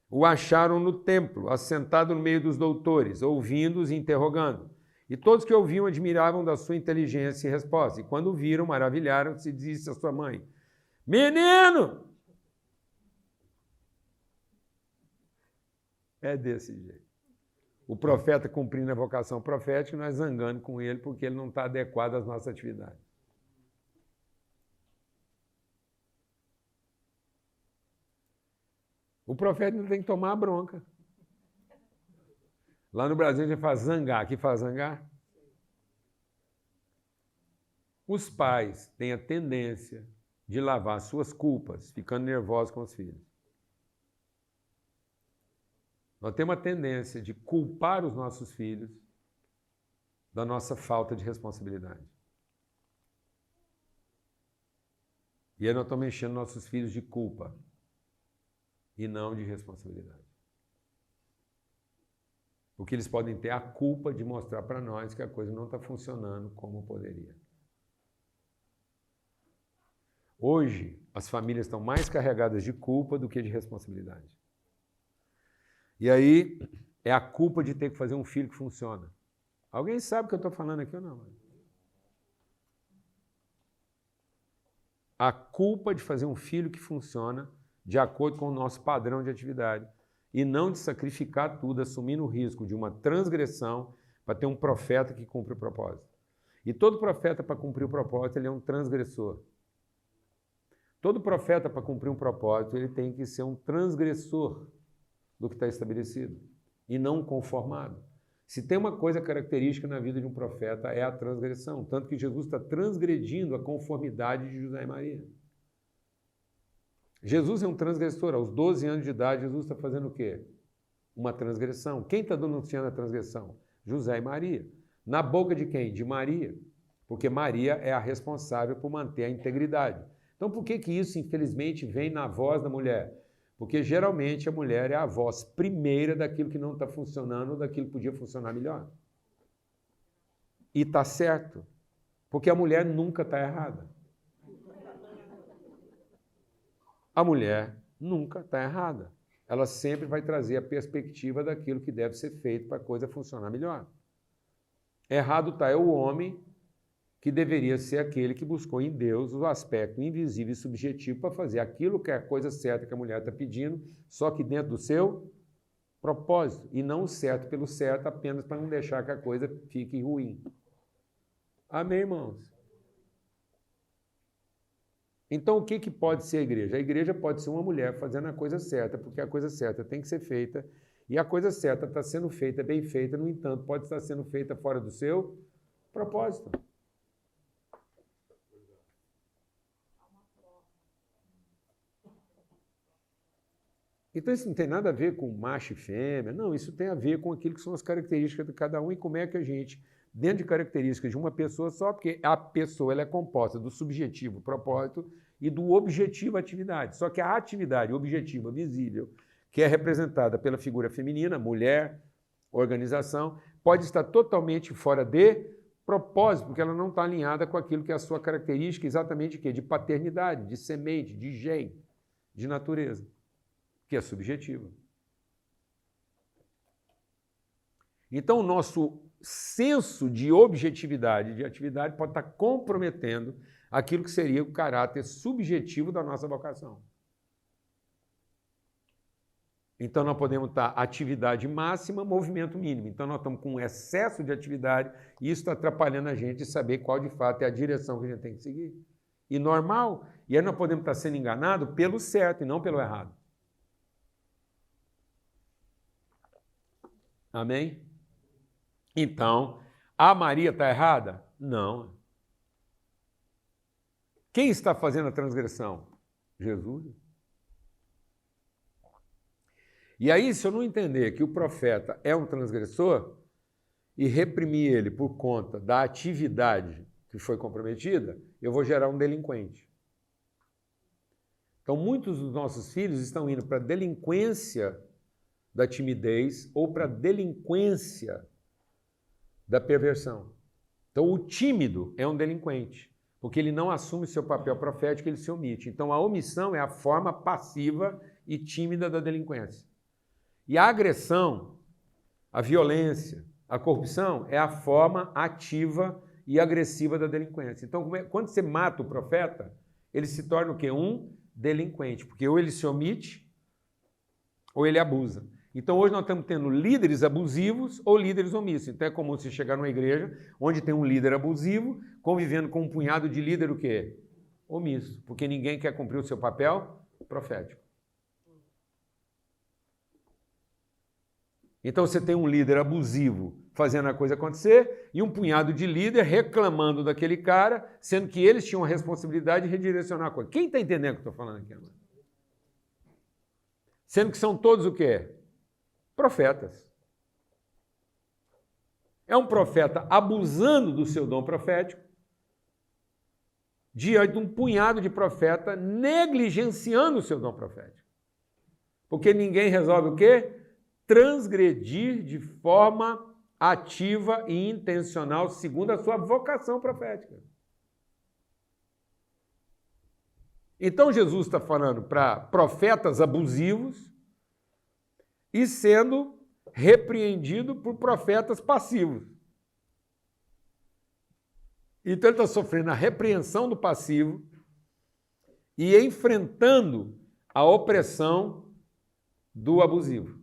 o acharam no templo, assentado no meio dos doutores, ouvindo-os e interrogando. E todos que ouviam admiravam da sua inteligência e resposta. E quando o viram, maravilharam-se e disse à sua mãe, menino! É desse jeito. O profeta cumprindo a vocação profética, nós zangando com ele porque ele não está adequado às nossas atividades. O profeta não tem que tomar a bronca. Lá no Brasil a gente faz zangar. Aqui faz zangar? Os pais têm a tendência de lavar suas culpas, ficando nervosos com os filhos. Nós temos a tendência de culpar os nossos filhos da nossa falta de responsabilidade. E aí nós estamos enchendo nossos filhos de culpa e não de responsabilidade. Porque eles podem ter a culpa de mostrar para nós que a coisa não está funcionando como poderia. Hoje, as famílias estão mais carregadas de culpa do que de responsabilidade. E aí, é a culpa de ter que fazer um filho que funciona. Alguém sabe o que eu estou falando aqui ou não? A culpa de fazer um filho que funciona de acordo com o nosso padrão de atividade, e não de sacrificar tudo, assumindo o risco de uma transgressão para ter um profeta que cumpre o propósito. E todo profeta, para cumprir o propósito, ele é um transgressor. Todo profeta, para cumprir um propósito, ele tem que ser um transgressor do que está estabelecido, e não um conformado. Se tem uma coisa característica na vida de um profeta, é a transgressão. Tanto que Jesus está transgredindo a conformidade de José e Maria. Jesus é um transgressor. Aos 12 anos de idade, Jesus está fazendo o quê? Uma transgressão. Quem está denunciando a transgressão? José e Maria. Na boca de quem? De Maria. Porque Maria é a responsável por manter a integridade. Então, por que isso, infelizmente, vem na voz da mulher? Porque, geralmente, a mulher é a voz primeira daquilo que não está funcionando ou daquilo que podia funcionar melhor. E está certo. Porque a mulher nunca está errada. A mulher nunca está errada. Ela sempre vai trazer a perspectiva daquilo que deve ser feito para a coisa funcionar melhor. Errado está é o homem que deveria ser aquele que buscou em Deus o aspecto invisível e subjetivo para fazer aquilo que é a coisa certa que a mulher está pedindo, só que dentro do seu propósito, e não o certo pelo certo, apenas para não deixar que a coisa fique ruim. Amém, irmãos? Então, o que pode ser a igreja? A igreja pode ser uma mulher fazendo a coisa certa, porque a coisa certa tem que ser feita, e a coisa certa está sendo feita, bem feita, no entanto, pode estar sendo feita fora do seu propósito. Então, isso não tem nada a ver com macho e fêmea, não, isso tem a ver com aquilo que são as características de cada um e como é que a gente, dentro de características de uma pessoa só, porque a pessoa ela é composta do subjetivo, propósito, e do objetivo, atividade. Só que a atividade objetiva, visível, que é representada pela figura feminina, mulher, organização, pode estar totalmente fora de propósito, porque ela não está alinhada com aquilo que é a sua característica, exatamente o quê? De paternidade, de semente, de gene, de natureza, que é subjetiva. Então, o nosso senso de objetividade, de atividade, pode estar comprometendo aquilo que seria o caráter subjetivo da nossa vocação. Então, nós podemos estar atividade máxima, movimento mínimo. Então, nós estamos com um excesso de atividade e isso está atrapalhando a gente de saber qual, de fato, é a direção que a gente tem que seguir. E normal, e aí nós podemos estar sendo enganados pelo certo e não pelo errado. Amém? Então, a Maria está errada? Não. Quem está fazendo a transgressão? Jesus. E aí, se eu não entender que o profeta é um transgressor e reprimir ele por conta da atividade que foi comprometida, eu vou gerar um delinquente. Então, muitos dos nossos filhos estão indo para a delinquência da timidez ou para a delinquência da perversão. Então, o tímido é um delinquente, porque ele não assume seu papel profético, ele se omite. Então, a omissão é a forma passiva e tímida da delinquência. E a agressão, a violência, a corrupção é a forma ativa e agressiva da delinquência. Então, quando você mata o profeta, ele se torna o quê? Um delinquente, porque ou ele se omite ou ele abusa. Então, hoje nós estamos tendo líderes abusivos ou líderes omissos. Então, é comum você chegar numa igreja onde tem um líder abusivo convivendo com um punhado de líder o quê? Omisso, porque ninguém quer cumprir o seu papel profético. Então, você tem um líder abusivo fazendo a coisa acontecer e um punhado de líder reclamando daquele cara, sendo que eles tinham a responsabilidade de redirecionar a coisa. Quem está entendendo o que eu estou falando aqui agora? Sendo que são todos o quê? Profetas. É um profeta abusando do seu dom profético diante de um punhado de profeta negligenciando o seu dom profético. Porque ninguém resolve o quê? Transgredir de forma ativa e intencional segundo a sua vocação profética. Então Jesus está falando para profetas abusivos e sendo repreendido por profetas passivos. Então ele está sofrendo a repreensão do passivo e enfrentando a opressão do abusivo,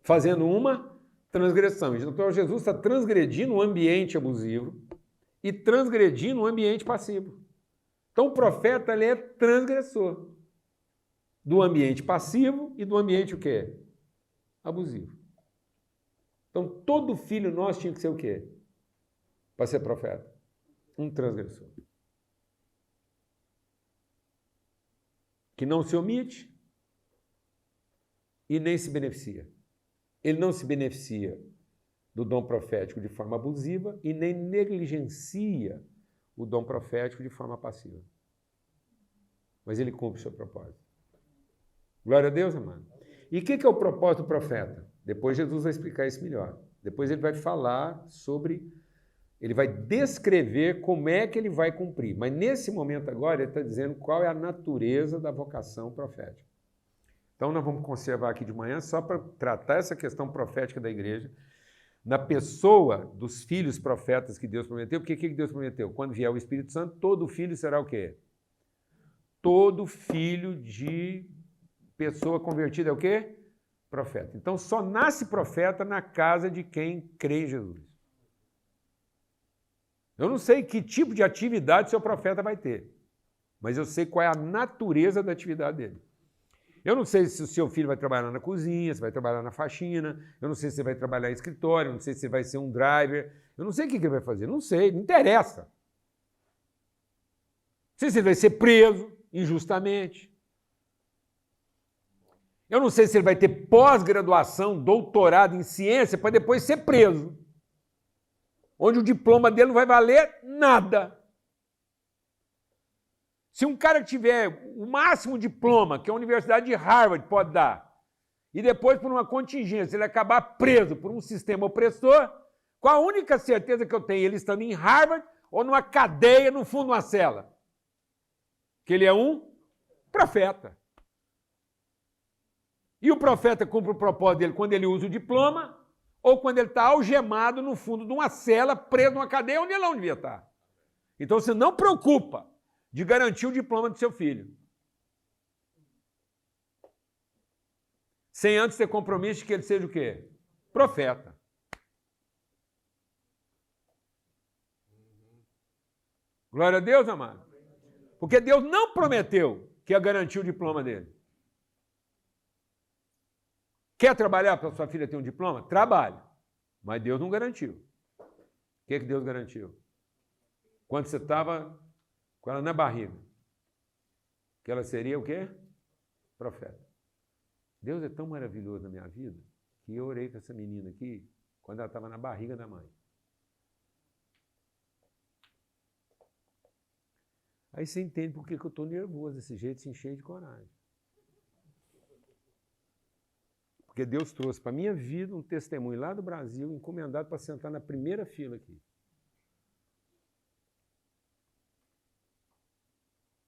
fazendo uma transgressão. Então, Jesus está transgredindo o ambiente abusivo e transgredindo o ambiente passivo. Então, o profeta ele é transgressor do ambiente passivo e do ambiente o quê? Abusivo. Então, todo filho nosso tinha que ser o quê? Para ser profeta? Um transgressor. Que não se omite e nem se beneficia. Ele não se beneficia do dom profético de forma abusiva e nem negligencia o dom profético de forma passiva. Mas ele cumpre o seu propósito. Glória a Deus, amado. E o que é o propósito do profeta? Depois Jesus vai explicar isso melhor. Depois ele vai falar sobre... Ele vai descrever como é que ele vai cumprir. Mas nesse momento agora ele está dizendo qual é a natureza da vocação profética. Então nós vamos conservar aqui de manhã só para tratar essa questão profética da igreja, na pessoa dos filhos profetas que Deus prometeu. Porque o que Deus prometeu? Quando vier o Espírito Santo, todo filho será o quê? Todo filho de pessoa convertida é o quê? Profeta. Então só nasce profeta na casa de quem crê em Jesus. Eu não sei que tipo de atividade seu profeta vai ter, mas eu sei qual é a natureza da atividade dele. Eu não sei se o seu filho vai trabalhar na cozinha, se vai trabalhar na faxina, eu não sei se ele vai trabalhar em escritório, eu não sei se ele vai ser um driver, eu não sei o que ele vai fazer, não sei, não interessa. Não sei se ele vai ser preso injustamente. Eu não sei se ele vai ter pós-graduação, doutorado em ciência, para depois ser preso. Onde o diploma dele não vai valer nada. Se um cara tiver o máximo diploma que a Universidade de Harvard pode dar, e depois, por uma contingência, ele acabar preso por um sistema opressor, qual a única certeza que eu tenho? Ele estando em Harvard ou numa cadeia no fundo de uma cela? Que ele é um profeta. E o profeta cumpre o propósito dele quando ele usa o diploma, ou quando ele está algemado no fundo de uma cela, preso numa cadeia onde ele não devia estar. Então você não preocupa de garantir o diploma do seu filho, sem antes ter compromisso de que ele seja o quê? Profeta. Glória a Deus, amado. Porque Deus não prometeu que ia garantir o diploma dele. Quer trabalhar para sua filha ter um diploma? Trabalhe. Mas Deus não garantiu. O que Deus garantiu? Quando você estava com ela na barriga, que ela seria o quê? Profeta. Deus é tão maravilhoso na minha vida que eu orei com essa menina aqui quando ela estava na barriga da mãe. Aí você entende por que eu estou nervoso desse jeito, se encher de coragem. Porque Deus trouxe para a minha vida um testemunho lá do Brasil, encomendado para sentar na primeira fila aqui.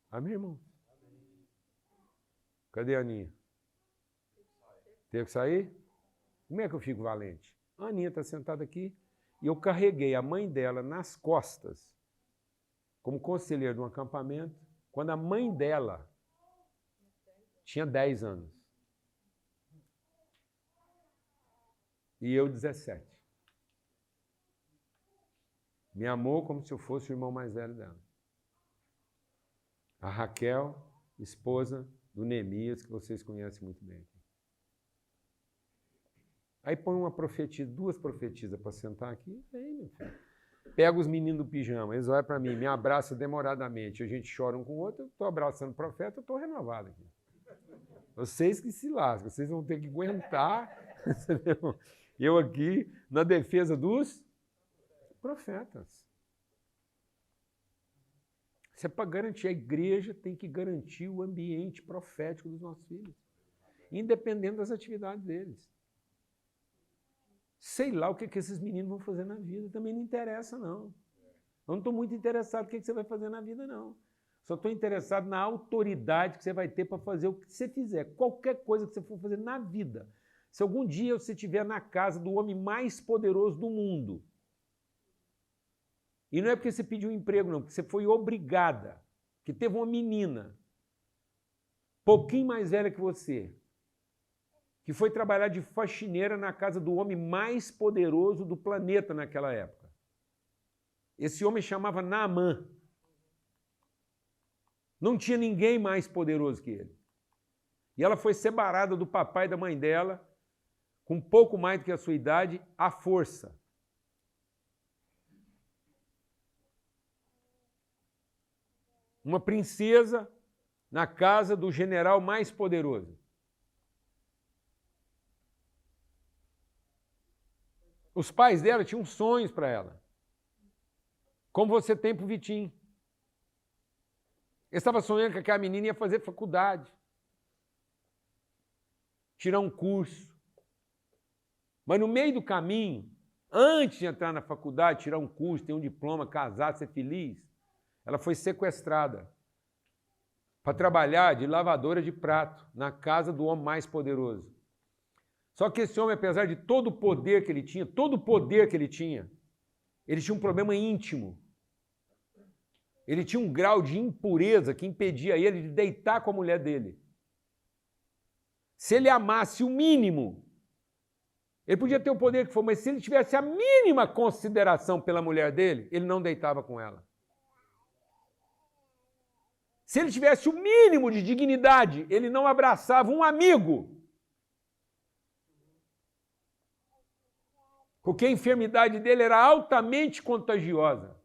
Amém, irmão? Cadê a Aninha? Teve que sair? Como é que eu fico valente? A Aninha está sentada aqui e eu carreguei a mãe dela nas costas, como conselheiro de um acampamento, quando a mãe dela tinha 10 anos. E eu 17. Me amou como se eu fosse o irmão mais velho dela. A Raquel, esposa do Neemias, que vocês conhecem muito bem. Aí põe uma profetisa, 2 profetisas para sentar aqui, aí, meu filho. Pega os meninos do pijama, eles olham para mim, me abraçam demoradamente, a gente chora um com o outro, eu estou abraçando o profeta, eu estou renovado aqui. Vocês que se lascam, vocês vão ter que aguentar, entendeu? Eu aqui na defesa dos profetas. Isso é para garantir. A igreja tem que garantir o ambiente profético dos nossos filhos, independente das atividades deles. Sei lá o que esses meninos vão fazer na vida, também não interessa, não. Eu não estou muito interessado no que você vai fazer na vida, não. Só estou interessado na autoridade que você vai ter para fazer o que você fizer. Qualquer coisa que você for fazer na vida. Se algum dia você estiver na casa do homem mais poderoso do mundo, e não é porque você pediu um emprego, não, porque você foi obrigada, que teve uma menina pouquinho mais velha que você, que foi trabalhar de faxineira na casa do homem mais poderoso do planeta naquela época. Esse homem chamava Naamã. Não tinha ninguém mais poderoso que ele. E ela foi separada do papai e da mãe dela, com pouco mais do que a sua idade, à força. Uma princesa na casa do general mais poderoso. Os pais dela tinham sonhos para ela, como você tem para o Vitinho. Ele estava sonhando que aquela menina ia fazer faculdade, tirar um curso. Mas no meio do caminho, antes de entrar na faculdade, tirar um curso, ter um diploma, casar, ser feliz, ela foi sequestrada para trabalhar de lavadora de prato na casa do homem mais poderoso. Só que esse homem, apesar de todo o poder que ele tinha, ele tinha um problema íntimo. Ele tinha um grau de impureza que impedia ele de deitar com a mulher dele. Se ele amasse o mínimo, ele podia ter o poder que for, mas se ele tivesse a mínima consideração pela mulher dele, ele não deitava com ela. Se ele tivesse o mínimo de dignidade, ele não abraçava um amigo. Porque a enfermidade dele era altamente contagiosa.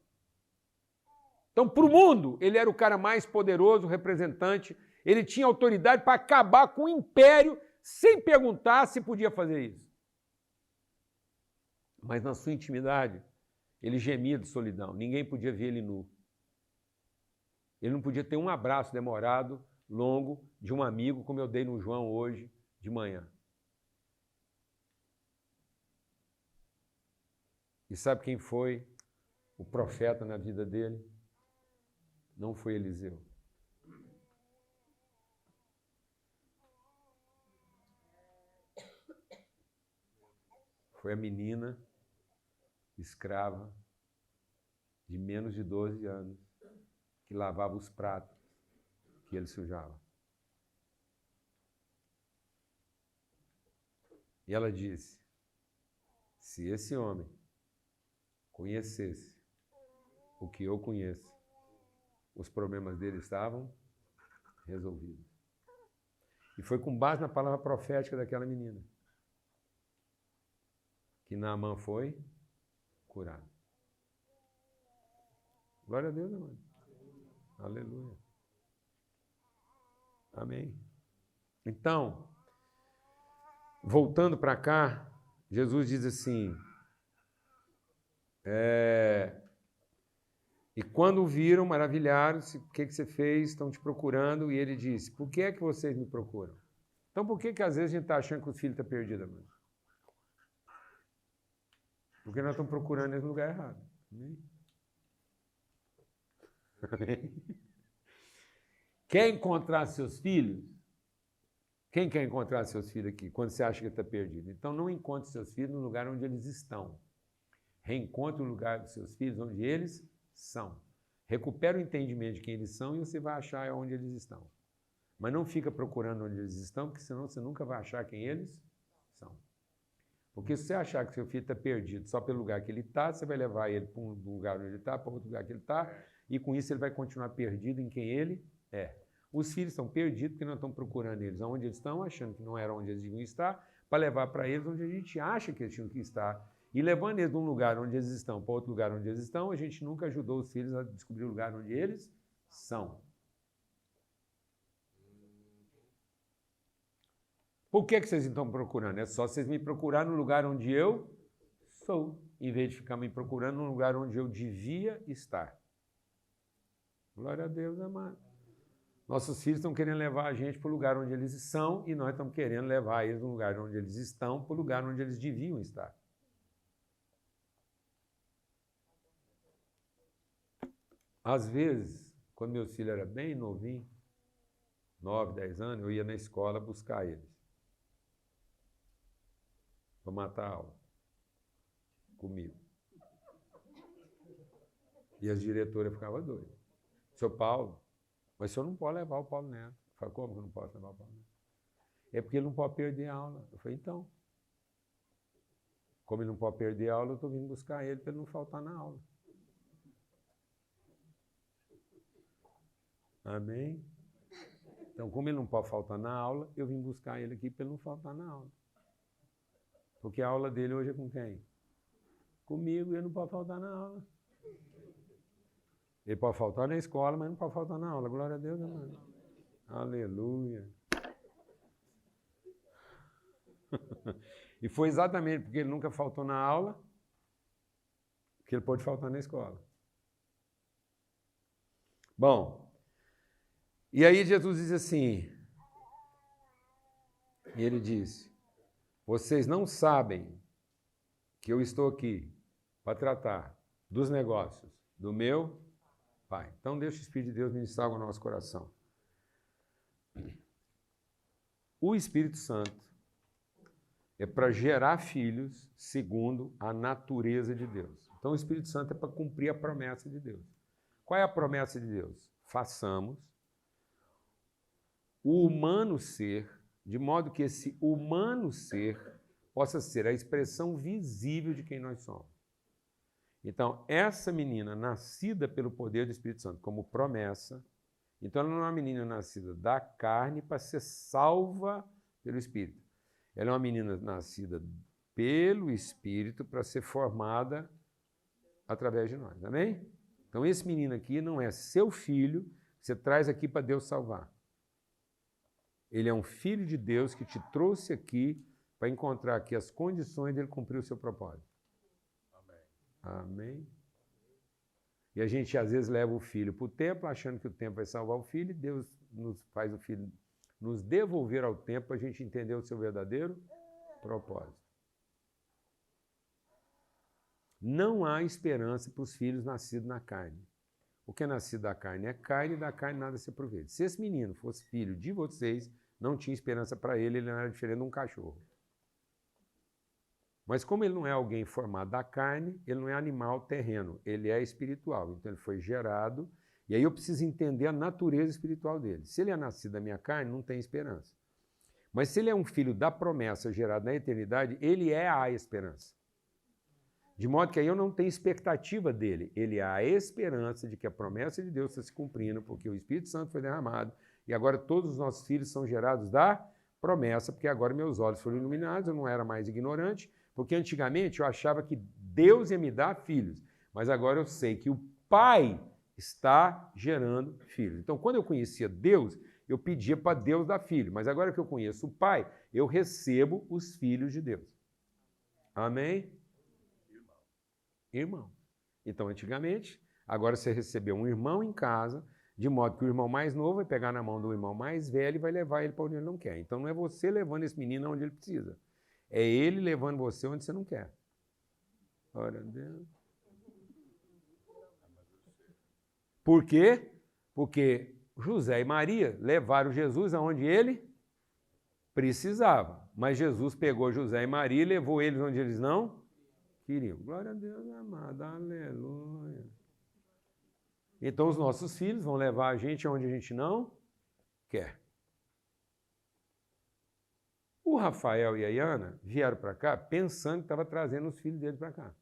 Então, para o mundo, ele era o cara mais poderoso, representante. Ele tinha autoridade para acabar com o império sem perguntar se podia fazer isso. Mas na sua intimidade, ele gemia de solidão. Ninguém podia ver ele nu. Ele não podia ter um abraço demorado, longo, de um amigo, como eu dei no João hoje de manhã. E sabe quem foi o profeta na vida dele? Não foi Eliseu. Foi a menina escrava de menos de 12 anos que lavava os pratos que ele sujava. E ela disse: se esse homem conhecesse o que eu conheço, os problemas dele estavam resolvidos. E foi com base na palavra profética daquela menina que Naamã foi curado. Glória a Deus, amado. Aleluia. Amém. Então, voltando para cá, Jesus diz assim, e quando o viram, maravilharam-se, o que você fez? Estão te procurando. E ele disse, por que é que vocês me procuram? Então, por que às vezes a gente está achando que os filhos estão perdidos, mano? Porque nós estamos procurando eles no lugar errado. Amém? Amém? Quer encontrar seus filhos? Quem quer encontrar seus filhos aqui, quando você acha que está perdido? Então, não encontre seus filhos no lugar onde eles estão. Reencontre o lugar dos seus filhos onde eles são. Recupera o entendimento de quem eles são e você vai achar onde eles estão. Mas não fica procurando onde eles estão, porque senão você nunca vai achar quem eles são. Porque se você achar que seu filho está perdido só pelo lugar que ele está, você vai levar ele para um lugar onde ele está, para outro lugar que ele está, e com isso ele vai continuar perdido em quem ele é. Os filhos estão perdidos porque nós estamos procurando eles onde eles estão, achando que não era onde eles deviam estar, para levar para eles onde a gente acha que eles tinham que estar. E levando eles de um lugar onde eles estão para outro lugar onde eles estão, a gente nunca ajudou os filhos a descobrir o lugar onde eles são. Por que vocês estão procurando? É só vocês me procurar no lugar onde eu sou, em vez de ficar me procurando no lugar onde eu devia estar. Glória a Deus, amado. Nossos filhos estão querendo levar a gente para o lugar onde eles são e nós estamos querendo levar eles do lugar onde eles estão para o lugar onde eles deviam estar. Às vezes, quando meus filhos eram bem novinhos, 9, 10 anos, eu ia na escola buscar eles para matar a aula comigo. E as diretoras ficavam doidas. Seu Paulo, mas o senhor não pode levar o Paulo Neto. falei, como que eu não posso levar o Paulo? É porque ele não pode perder a aula. Eu falei, então. Como ele não pode perder a aula, eu estou vindo buscar ele para ele não faltar na aula. Amém? Então, como ele não pode faltar na aula, eu vim buscar ele aqui para ele não faltar na aula. Porque a aula dele hoje é com quem? Comigo, e ele não pode faltar na aula. Ele pode faltar na escola, mas não pode faltar na aula. Glória a Deus, amado. Aleluia. E foi exatamente porque ele nunca faltou na aula que ele pode faltar na escola. Bom, e aí Jesus diz assim, e ele disse, vocês não sabem que eu estou aqui para tratar dos negócios do meu Pai. Então deixa o Espírito de Deus ministrar o nosso coração. O Espírito Santo é para gerar filhos segundo a natureza de Deus. Então o Espírito Santo é para cumprir a promessa de Deus. Qual é a promessa de Deus? Façamos o humano ser, de modo que esse humano ser possa ser a expressão visível de quem nós somos. Então, essa menina nascida pelo poder do Espírito Santo como promessa, então ela não é uma menina nascida da carne para ser salva pelo Espírito. Ela é uma menina nascida pelo Espírito para ser formada através de nós. Amém? Então, esse menino aqui não é seu filho, que você traz aqui para Deus salvar. Ele é um filho de Deus que te trouxe aqui para encontrar aqui as condições dele cumprir o seu propósito. Amém. Amém? E a gente, às vezes, leva o filho para o templo, achando que o templo vai salvar o filho, e Deus nos faz o filho nos devolver ao templo para a gente entender o seu verdadeiro propósito. Não há esperança para os filhos nascidos na carne. O que é nascido da carne é carne, e da carne nada se aproveita. Se esse menino fosse filho de vocês, não tinha esperança para ele não era diferente de um cachorro. Mas como ele não é alguém formado da carne, ele não é animal terreno, ele é espiritual. Então ele foi gerado, e aí eu preciso entender a natureza espiritual dele. Se ele é nascido da minha carne, não tem esperança. Mas se ele é um filho da promessa gerado na eternidade, ele é a esperança. De modo que aí eu não tenho expectativa dele. Ele é a esperança de que a promessa de Deus está se cumprindo, porque o Espírito Santo foi derramado, e agora todos os nossos filhos são gerados da promessa, porque agora meus olhos foram iluminados, eu não era mais ignorante, porque antigamente eu achava que Deus ia me dar filhos, mas agora eu sei que o Pai está gerando filhos. Então, quando eu conhecia Deus, eu pedia para Deus dar filho, mas agora que eu conheço o Pai, eu recebo os filhos de Deus. Amém? Irmão. Então, antigamente, agora você recebeu um irmão em casa, de modo que o irmão mais novo vai pegar na mão do irmão mais velho e vai levar ele para onde ele não quer. Então, não é você levando esse menino onde ele precisa. É ele levando você onde você não quer. Glória a Deus. Por quê? Porque José e Maria levaram Jesus aonde ele precisava. Mas Jesus pegou José e Maria e levou eles onde eles não queriam. Glória a Deus, amado. Aleluia. Então os nossos filhos vão levar a gente aonde a gente não quer. O Rafael e a Iana vieram para cá pensando que estava trazendo os filhos deles para cá.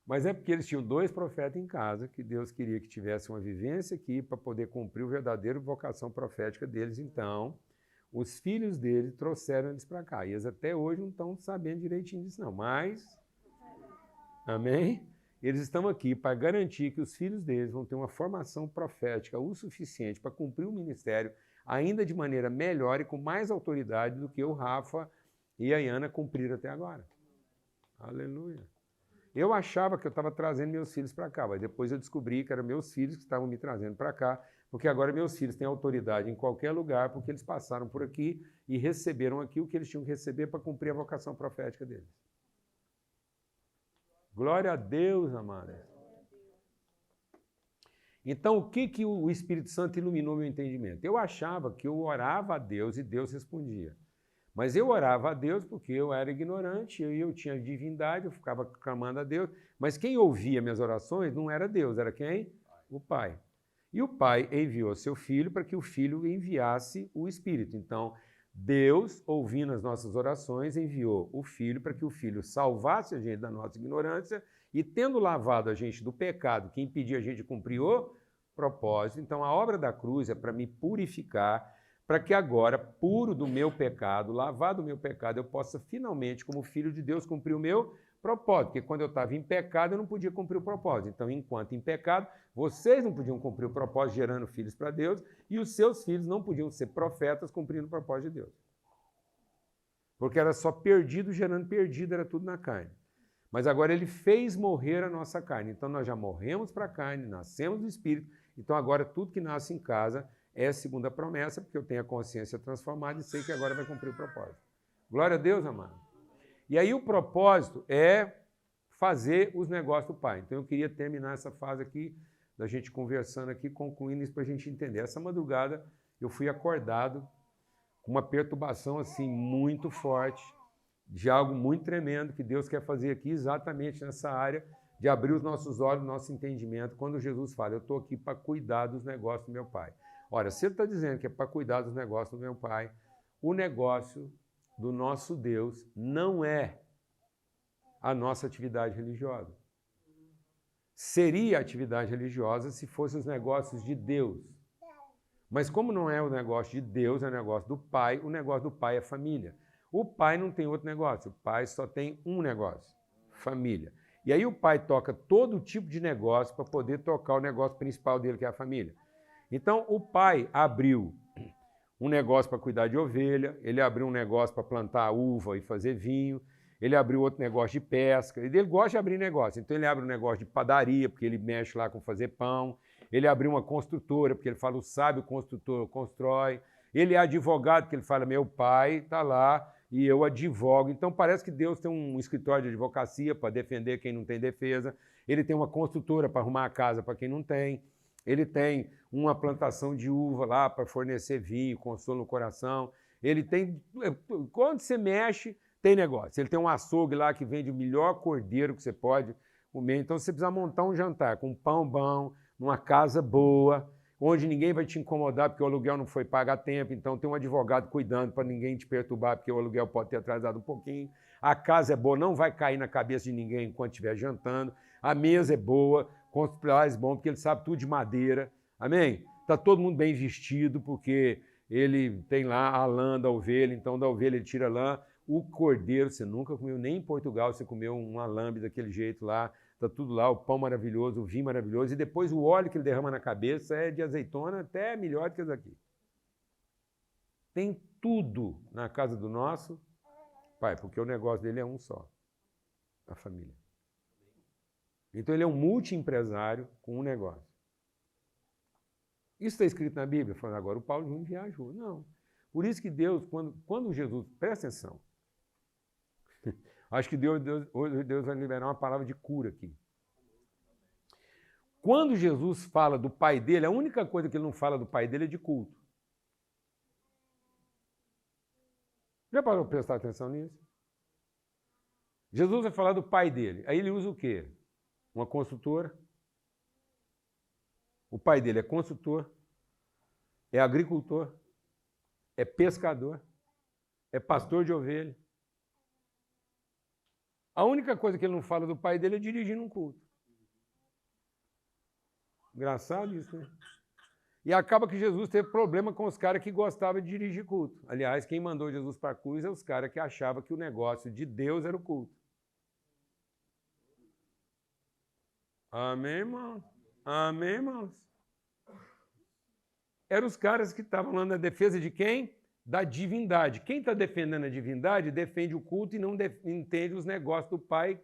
Mas é porque eles tinham 2 profetas em casa, que Deus queria que tivesse uma vivência aqui para poder cumprir o verdadeiro vocação profética deles. Então, os filhos dele trouxeram eles para cá. E eles até hoje não estão sabendo direitinho disso, não. Mas, amém? Eles estão aqui para garantir que os filhos deles vão ter uma formação profética o suficiente para cumprir o ministério ainda de maneira melhor e com mais autoridade do que o Rafa e a Iana cumpriram até agora. Aleluia. Eu achava que eu estava trazendo meus filhos para cá, mas depois eu descobri que eram meus filhos que estavam me trazendo para cá, porque agora meus filhos têm autoridade em qualquer lugar, porque eles passaram por aqui e receberam aqui o que eles tinham que receber para cumprir a vocação profética deles. Glória a Deus, amados. Então, o que o Espírito Santo iluminou meu entendimento? Eu achava que eu orava a Deus e Deus respondia. Mas eu orava a Deus porque eu era ignorante, eu tinha divindade, eu ficava clamando a Deus. Mas quem ouvia minhas orações não era Deus, era quem? O Pai. E o Pai enviou seu Filho para que o Filho enviasse o Espírito. Então, Deus, ouvindo as nossas orações, enviou o Filho para que o Filho salvasse a gente da nossa ignorância e, tendo lavado a gente do pecado que impedia a gente de cumprir o propósito, então a obra da cruz é para me purificar, para que agora, puro do meu pecado, lavado do meu pecado, eu possa finalmente, como filho de Deus, cumprir o meu propósito. Porque quando eu estava em pecado, eu não podia cumprir o propósito. Então, enquanto em pecado, vocês não podiam cumprir o propósito gerando filhos para Deus e os seus filhos não podiam ser profetas cumprindo o propósito de Deus. Porque era só perdido gerando perdido, era tudo na carne. Mas agora ele fez morrer a nossa carne. Então, nós já morremos para a carne, nascemos do Espírito. Então, agora tudo que nasce em casa é a segunda promessa, porque eu tenho a consciência transformada e sei que agora vai cumprir o propósito. Glória a Deus, amado. E aí o propósito é fazer os negócios do Pai. Então eu queria terminar essa fase aqui, da gente conversando aqui, concluindo isso para a gente entender. Essa madrugada eu fui acordado com uma perturbação assim muito forte, de algo muito tremendo que Deus quer fazer aqui exatamente nessa área, de abrir os nossos olhos, nosso entendimento, quando Jesus fala, eu estou aqui para cuidar dos negócios do meu Pai. Ora, se ele está dizendo que é para cuidar dos negócios do meu Pai, o negócio do nosso Deus não é a nossa atividade religiosa. Seria atividade religiosa se fossem os negócios de Deus. Mas como não é o negócio de Deus, é o negócio do Pai, o negócio do Pai é família. O Pai não tem outro negócio, o Pai só tem um negócio, família. E aí o Pai toca todo tipo de negócio para poder tocar o negócio principal dele, que é a família. Então, o Pai abriu um negócio para cuidar de ovelha, ele abriu um negócio para plantar uva e fazer vinho, ele abriu outro negócio de pesca, ele gosta de abrir negócio. Então, ele abre um negócio de padaria, porque ele mexe lá com fazer pão, ele abriu uma construtora, porque ele fala, o sábio construtor constrói, ele é advogado, porque ele fala, meu pai está lá e eu advogo. Então, parece que Deus tem um escritório de advocacia para defender quem não tem defesa, ele tem uma construtora para arrumar a casa para quem não tem, ele tem uma plantação de uva lá para fornecer vinho, consolo no coração. Ele tem... Quando você mexe, tem negócio. Ele tem um açougue lá que vende o melhor cordeiro que você pode comer. Então você precisa montar um jantar com um pão bom, numa casa boa, onde ninguém vai te incomodar porque o aluguel não foi pago a tempo. Então tem um advogado cuidando para ninguém te perturbar porque o aluguel pode ter atrasado um pouquinho. A casa é boa, não vai cair na cabeça de ninguém enquanto estiver jantando. A mesa é boa, com os pilares bons, porque ele sabe tudo de madeira. Amém? Está todo mundo bem vestido, porque ele tem lá a lã da ovelha, então da ovelha ele tira a lã. O cordeiro, você nunca comeu, nem em Portugal você comeu um alambe daquele jeito lá. Está tudo lá, o pão maravilhoso, o vinho maravilhoso. E depois o óleo que ele derrama na cabeça é de azeitona, até melhor do que esse aqui. Tem tudo na casa do nosso Pai, porque o negócio dele é um só, a família. Então ele é um multi-empresário com um negócio. Isso está escrito na Bíblia? Falando agora, o Paulo Júnior viajou. Não. Por isso que Deus, quando Jesus... Presta atenção. Acho que Deus vai liberar uma palavra de cura aqui. Quando Jesus fala do Pai dele, a única coisa que ele não fala do Pai dele é de culto. Já parou para prestar atenção nisso? Jesus vai falar do Pai dele. Aí ele usa o quê? Uma construtora. O pai dele é construtor, é agricultor, é pescador, é pastor de ovelha. A única coisa que ele não fala do pai dele é dirigir um culto. Engraçado isso, né? E acaba que Jesus teve problema com os caras que gostavam de dirigir culto. Aliás, quem mandou Jesus para a cruz é os caras que achavam que o negócio de Deus era o culto. Amém, irmão? Amém, irmãos? Eram os caras que estavam lá na defesa de quem? Da divindade. Quem está defendendo a divindade defende o culto e não entende os negócios do Pai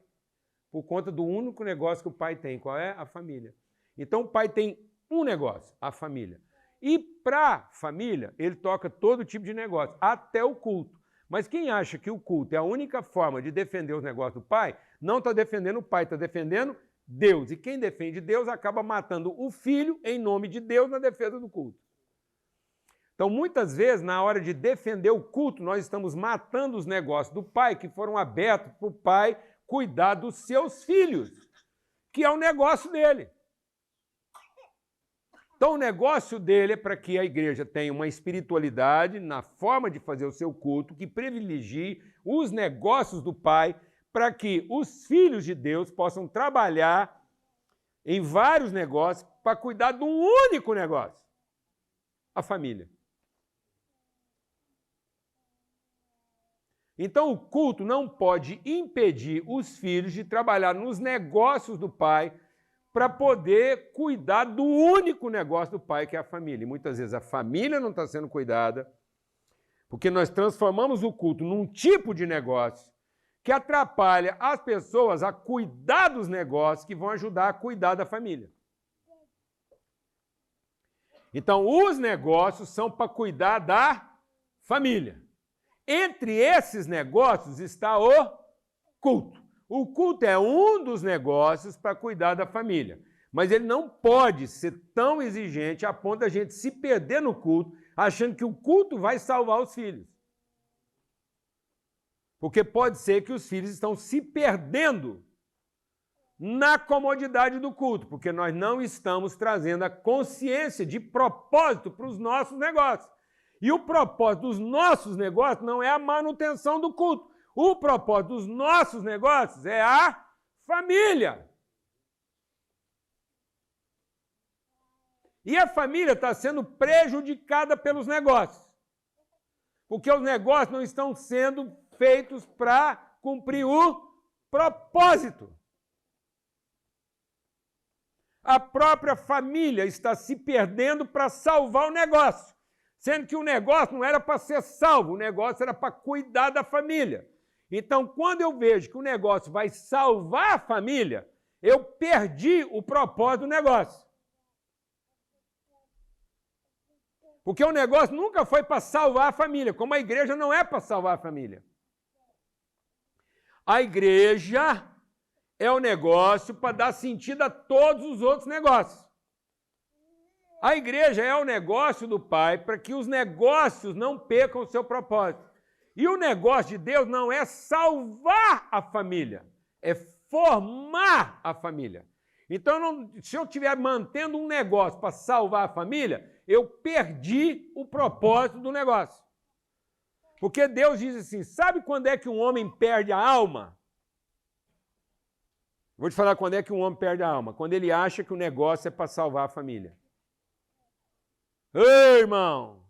por conta do único negócio que o Pai tem. Qual é? A família. Então o Pai tem um negócio, a família. E para a família, ele toca todo tipo de negócio, até o culto. Mas quem acha que o culto é a única forma de defender os negócios do Pai, não está defendendo o Pai, está defendendo Deus. E quem defende Deus acaba matando o Filho em nome de Deus na defesa do culto. Então, muitas vezes, na hora de defender o culto, nós estamos matando os negócios do pai que foram abertos para o pai cuidar dos seus filhos, que é o negócio dele. Então, o negócio dele é para que a igreja tenha uma espiritualidade na forma de fazer o seu culto, que privilegie os negócios do pai, para que os filhos de Deus possam trabalhar em vários negócios para cuidar de um único negócio, a família. Então, o culto não pode impedir os filhos de trabalhar nos negócios do pai para poder cuidar do único negócio do pai, que é a família. E muitas vezes a família não está sendo cuidada, porque nós transformamos o culto num tipo de negócio que atrapalha as pessoas a cuidar dos negócios que vão ajudar a cuidar da família. Então, os negócios são para cuidar da família. Entre esses negócios está o culto. O culto é um dos negócios para cuidar da família. Mas ele não pode ser tão exigente a ponto da gente se perder no culto, achando que o culto vai salvar os filhos. Porque pode ser que os filhos estão se perdendo na comodidade do culto, porque nós não estamos trazendo a consciência de propósito para os nossos negócios. E o propósito dos nossos negócios não é a manutenção do culto. O propósito dos nossos negócios é a família. E a família está sendo prejudicada pelos negócios. Porque os negócios não estão sendo feitos para cumprir o propósito. A própria família está se perdendo para salvar o negócio. Sendo que o negócio não era para ser salvo, o negócio era para cuidar da família. Então, quando eu vejo que o negócio vai salvar a família, eu perdi o propósito do negócio. Porque o negócio nunca foi para salvar a família, como a igreja não é para salvar a família. A igreja é o negócio para dar sentido a todos os outros negócios. A igreja é o negócio do Pai para que os negócios não percam o seu propósito. E o negócio de Deus não é salvar a família, é formar a família. Então, se eu estiver mantendo um negócio para salvar a família, eu perdi o propósito do negócio. Porque Deus diz assim, sabe quando é que um homem perde a alma? Vou te falar quando é que um homem perde a alma. Quando ele acha que o negócio é para salvar a família. Ei, irmão!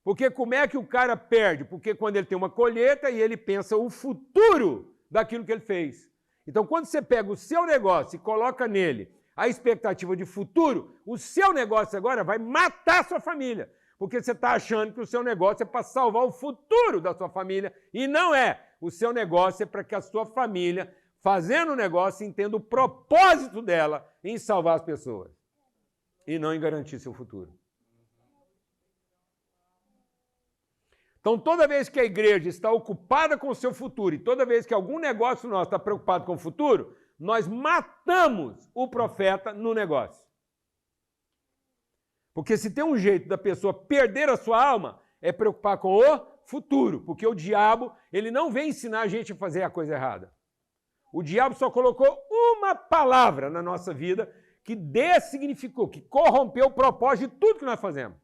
Porque como é que o cara perde? Porque quando ele tem uma colheita e ele pensa o futuro daquilo que ele fez. Então, quando você pega o seu negócio e coloca nele a expectativa de futuro, o seu negócio agora vai matar a sua família. Porque você está achando que o seu negócio é para salvar o futuro da sua família. E não é. O seu negócio é para que a sua família, fazendo o negócio, entenda o propósito dela em salvar as pessoas. E não em garantir seu futuro. Então, toda vez que a igreja está ocupada com o seu futuro e toda vez que algum negócio nosso está preocupado com o futuro, nós matamos o profeta no negócio. Porque se tem um jeito da pessoa perder a sua alma, é preocupar com o futuro. Porque o diabo, ele não vem ensinar a gente a fazer a coisa errada. O diabo só colocou uma palavra na nossa vida que dessignificou, que corrompeu o propósito de tudo que nós fazemos.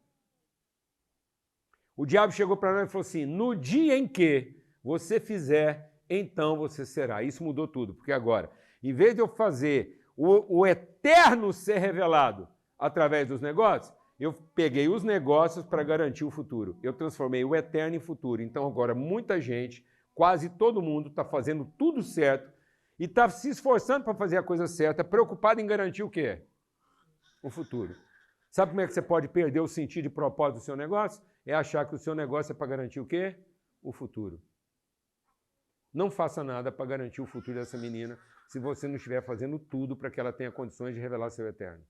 O diabo chegou para nós e falou assim, no dia em que você fizer, então você será. Isso mudou tudo, porque agora, em vez de eu fazer o eterno ser revelado através dos negócios, eu peguei os negócios para garantir o futuro. Eu transformei o eterno em futuro. Então agora muita gente, quase todo mundo, está fazendo tudo certo e está se esforçando para fazer a coisa certa, preocupado em garantir o quê? O futuro. Sabe como é que você pode perder o sentido e propósito do seu negócio? É achar que o seu negócio é para garantir o quê? O futuro. Não faça nada para garantir o futuro dessa menina se você não estiver fazendo tudo para que ela tenha condições de revelar seu eterno.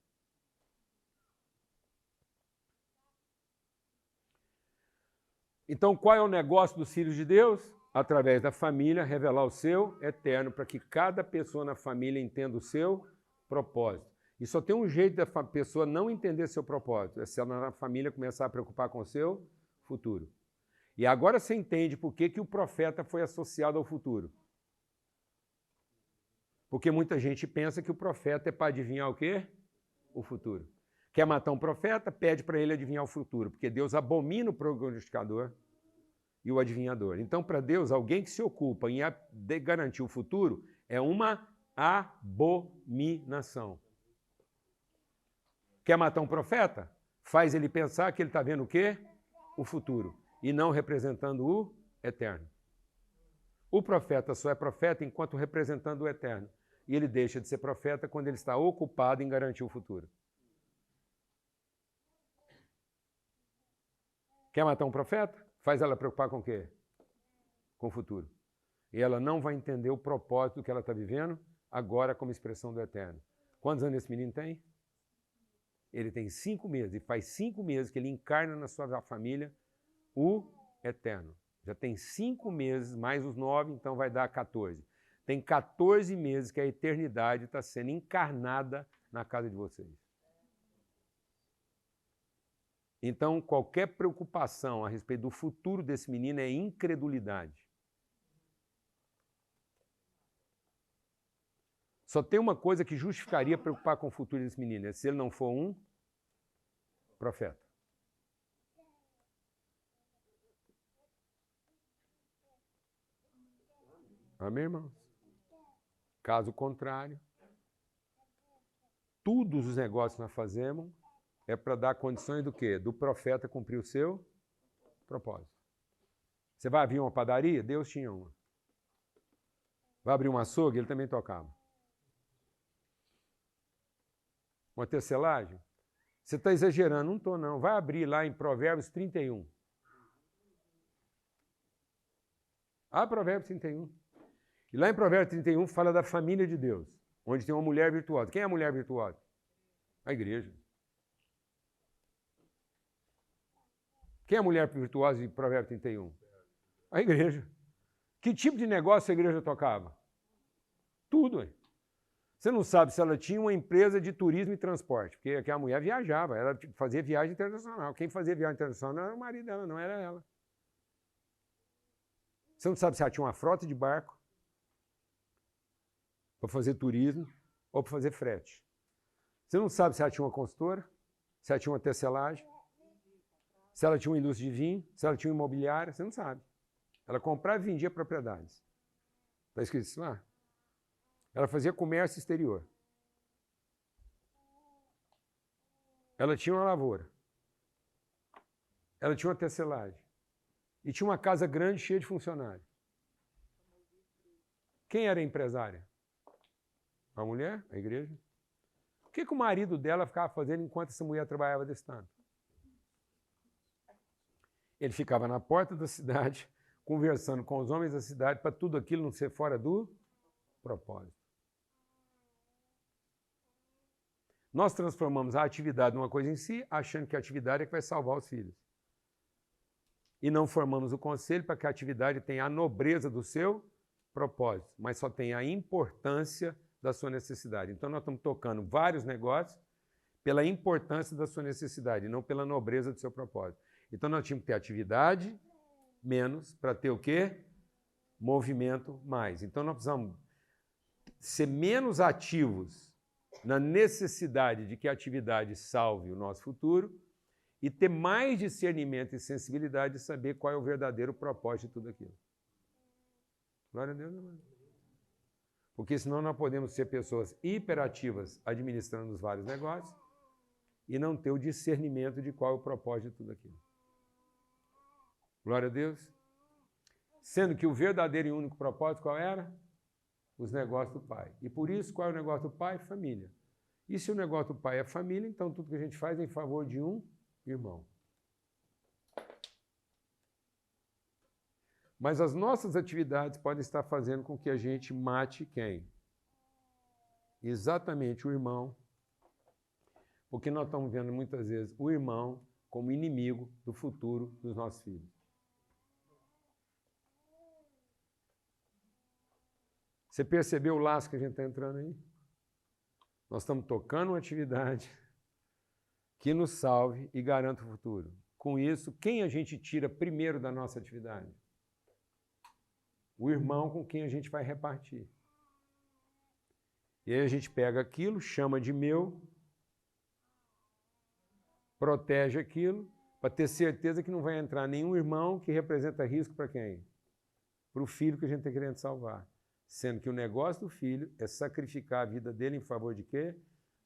Então, qual é o negócio dos filhos de Deus? Através da família, revelar o seu eterno para que cada pessoa na família entenda o seu propósito. E só tem um jeito da pessoa não entender seu propósito, é se ela na família começar a preocupar com o seu futuro. E agora você entende por que o profeta foi associado ao futuro. Porque muita gente pensa que o profeta é para adivinhar o quê? O futuro. Quer matar um profeta? Pede para ele adivinhar o futuro, porque Deus abomina o prognosticador e o adivinhador. Então, para Deus, alguém que se ocupa em garantir o futuro é uma abominação. Quer matar um profeta? Faz ele pensar que ele está vendo o quê? O futuro, e não representando o eterno. O profeta só é profeta enquanto representando o eterno. E ele deixa de ser profeta quando ele está ocupado em garantir o futuro. Quer matar um profeta? Faz ela preocupar com o quê? Com o futuro. E ela não vai entender o propósito que ela está vivendo agora como expressão do eterno. Quantos anos esse menino tem? Ele tem 5 meses. E faz 5 meses que ele encarna na sua família o eterno. Já tem 5 meses, mais os 9, então vai dar 14. Tem 14 meses que a eternidade está sendo encarnada na casa de vocês. Então, qualquer preocupação a respeito do futuro desse menino é incredulidade. Só tem uma coisa que justificaria preocupar com o futuro desse menino, é se ele não for um profeta. Amém, irmãos? Caso contrário, todos os negócios que nós fazemos é para dar condições do quê? Do profeta cumprir o seu propósito. Você vai abrir uma padaria? Deus tinha uma. Vai abrir um açougue? Ele também tocava. Uma tecelagem? Você está exagerando. Não estou, não. Vai abrir lá em Provérbios 31. Provérbios 31. E lá em Provérbios 31 fala da família de Deus, onde tem uma mulher virtuosa. Quem é a mulher virtuosa? A igreja. Quem é a mulher virtuosa de Provérbios 31? A igreja. Que tipo de negócio a igreja tocava? Tudo. Hein? Você não sabe se ela tinha uma empresa de turismo e transporte, porque aquela mulher viajava, ela fazia viagem internacional. Quem fazia viagem internacional não era o marido dela, não era ela. Você não sabe se ela tinha uma frota de barco para fazer turismo ou para fazer frete. Você não sabe se ela tinha uma consultora, se ela tinha uma tecelagem, se ela tinha uma indústria de vinho, se ela tinha uma imobiliária, você não sabe. Ela comprava e vendia propriedades. Está escrito isso lá? Ela fazia comércio exterior. Ela tinha uma lavoura. Ela tinha uma tecelagem. E tinha uma casa grande cheia de funcionários. Quem era a empresária? A mulher? A igreja? O que o marido dela ficava fazendo enquanto essa mulher trabalhava desse tanto? Ele ficava na porta da cidade, conversando com os homens da cidade para tudo aquilo não ser fora do propósito. Nós transformamos a atividade numa coisa em si, achando que a atividade é que vai salvar os filhos. E não formamos o conselho para que a atividade tenha a nobreza do seu propósito, mas só tenha a importância da sua necessidade. Então nós estamos tocando vários negócios pela importância da sua necessidade, não pela nobreza do seu propósito. Então nós tínhamos que ter atividade menos para ter o quê? Movimento mais. Então nós precisamos ser menos ativos na necessidade de que a atividade salve o nosso futuro e ter mais discernimento e sensibilidade de saber qual é o verdadeiro propósito de tudo aquilo. Glória a Deus, irmão. Porque senão nós podemos ser pessoas hiperativas administrando os vários negócios e não ter o discernimento de qual é o propósito de tudo aquilo. Glória a Deus. Sendo que o verdadeiro e único propósito qual era? Os negócios do Pai. E por isso, qual é o negócio do Pai? Família. E se o negócio do Pai é família, então tudo que a gente faz é em favor de um irmão. Mas as nossas atividades podem estar fazendo com que a gente mate quem? Exatamente o irmão. Porque nós estamos vendo muitas vezes o irmão como inimigo do futuro dos nossos filhos. Você percebeu o laço que a gente está entrando aí? Nós estamos tocando uma atividade que nos salve e garanta o futuro. Com isso, quem a gente tira primeiro da nossa atividade? O irmão com quem a gente vai repartir. E aí a gente pega aquilo, chama de meu, protege aquilo, para ter certeza que não vai entrar nenhum irmão que representa risco para quem? Para o filho que a gente está querendo salvar. Sendo que o negócio do filho é sacrificar a vida dele em favor de quê?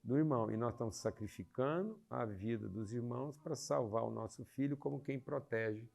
Do irmão. E nós estamos sacrificando a vida dos irmãos para salvar o nosso filho como quem protege.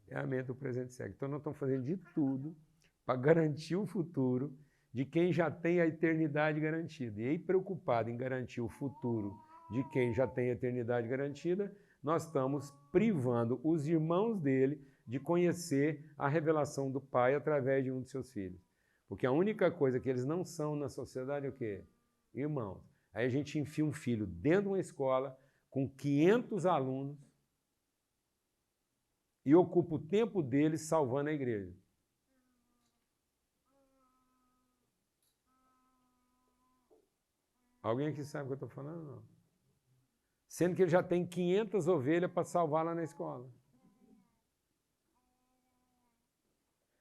É a mente do presente cego. Então nós estamos fazendo de tudo para garantir o futuro de quem já tem a eternidade garantida. E aí, preocupado em garantir o futuro de quem já tem a eternidade garantida, nós estamos privando os irmãos dele de conhecer a revelação do Pai através de um de seus filhos. Porque a única coisa que eles não são na sociedade é o quê? Irmãos. Aí a gente enfia um filho dentro de uma escola com 500 alunos e ocupa o tempo deles salvando a igreja. Alguém aqui sabe o que eu estou falando? Não. Sendo que ele já tem 500 ovelhas para salvar lá na escola.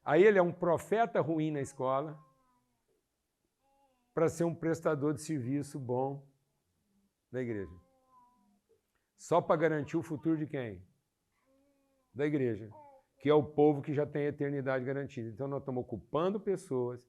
Aí ele é um profeta ruim na escola para ser um prestador de serviço bom da igreja. Só para garantir o futuro de quem? Da igreja, que é o povo que já tem a eternidade garantida. Então nós estamos ocupando pessoas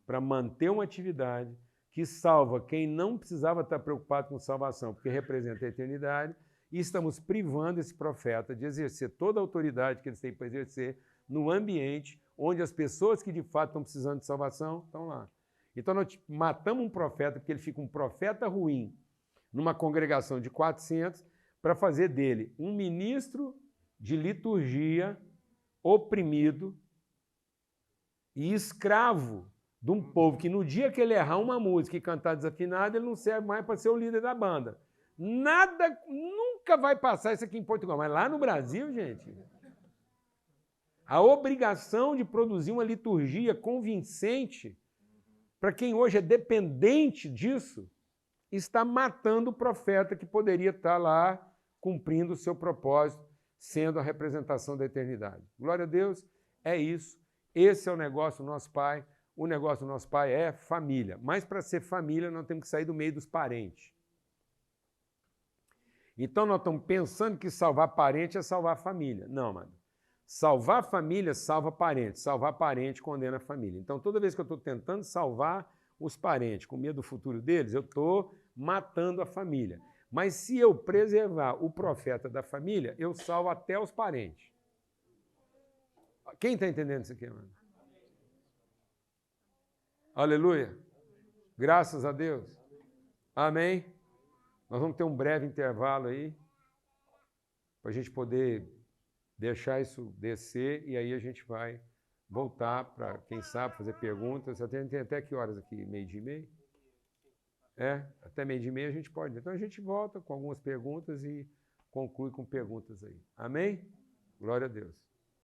para manter uma atividade que salva quem não precisava estar preocupado com salvação, porque representa a eternidade, e estamos privando esse profeta de exercer toda a autoridade que eles têm para exercer no ambiente onde as pessoas que de fato estão precisando de salvação estão lá. Então nós matamos um profeta porque ele fica um profeta ruim numa congregação de 400 para fazer dele um ministro de liturgia oprimido e escravo de um povo que no dia que ele errar uma música e cantar desafinado, ele não serve mais para ser o líder da banda. Nada, nunca vai passar isso aqui em Portugal, mas lá no Brasil, gente, a obrigação de produzir uma liturgia convincente para quem hoje é dependente disso, está matando o profeta que poderia estar lá cumprindo o seu propósito, sendo a representação da eternidade. Glória a Deus, é isso. Esse é o negócio do nosso Pai. O negócio do nosso Pai é família. Mas para ser família, nós temos que sair do meio dos parentes. Então nós estamos pensando que salvar parente é salvar família. Não, mano. Salvar família salva parente. Salvar parente condena a família. Então toda vez que eu estou tentando salvar os parentes com medo do futuro deles, eu estou matando a família. Mas se eu preservar o profeta da família, eu salvo até os parentes. Quem está entendendo isso aqui, mano? Aleluia. Graças a Deus. Amém. Nós vamos ter um breve intervalo aí, para a gente poder deixar isso descer, e aí a gente vai voltar para, quem sabe, fazer perguntas. Tem até que horas aqui? 12:30? Até 12:30 a gente pode. Então a gente volta com algumas perguntas e conclui com perguntas aí. Amém? Glória a Deus.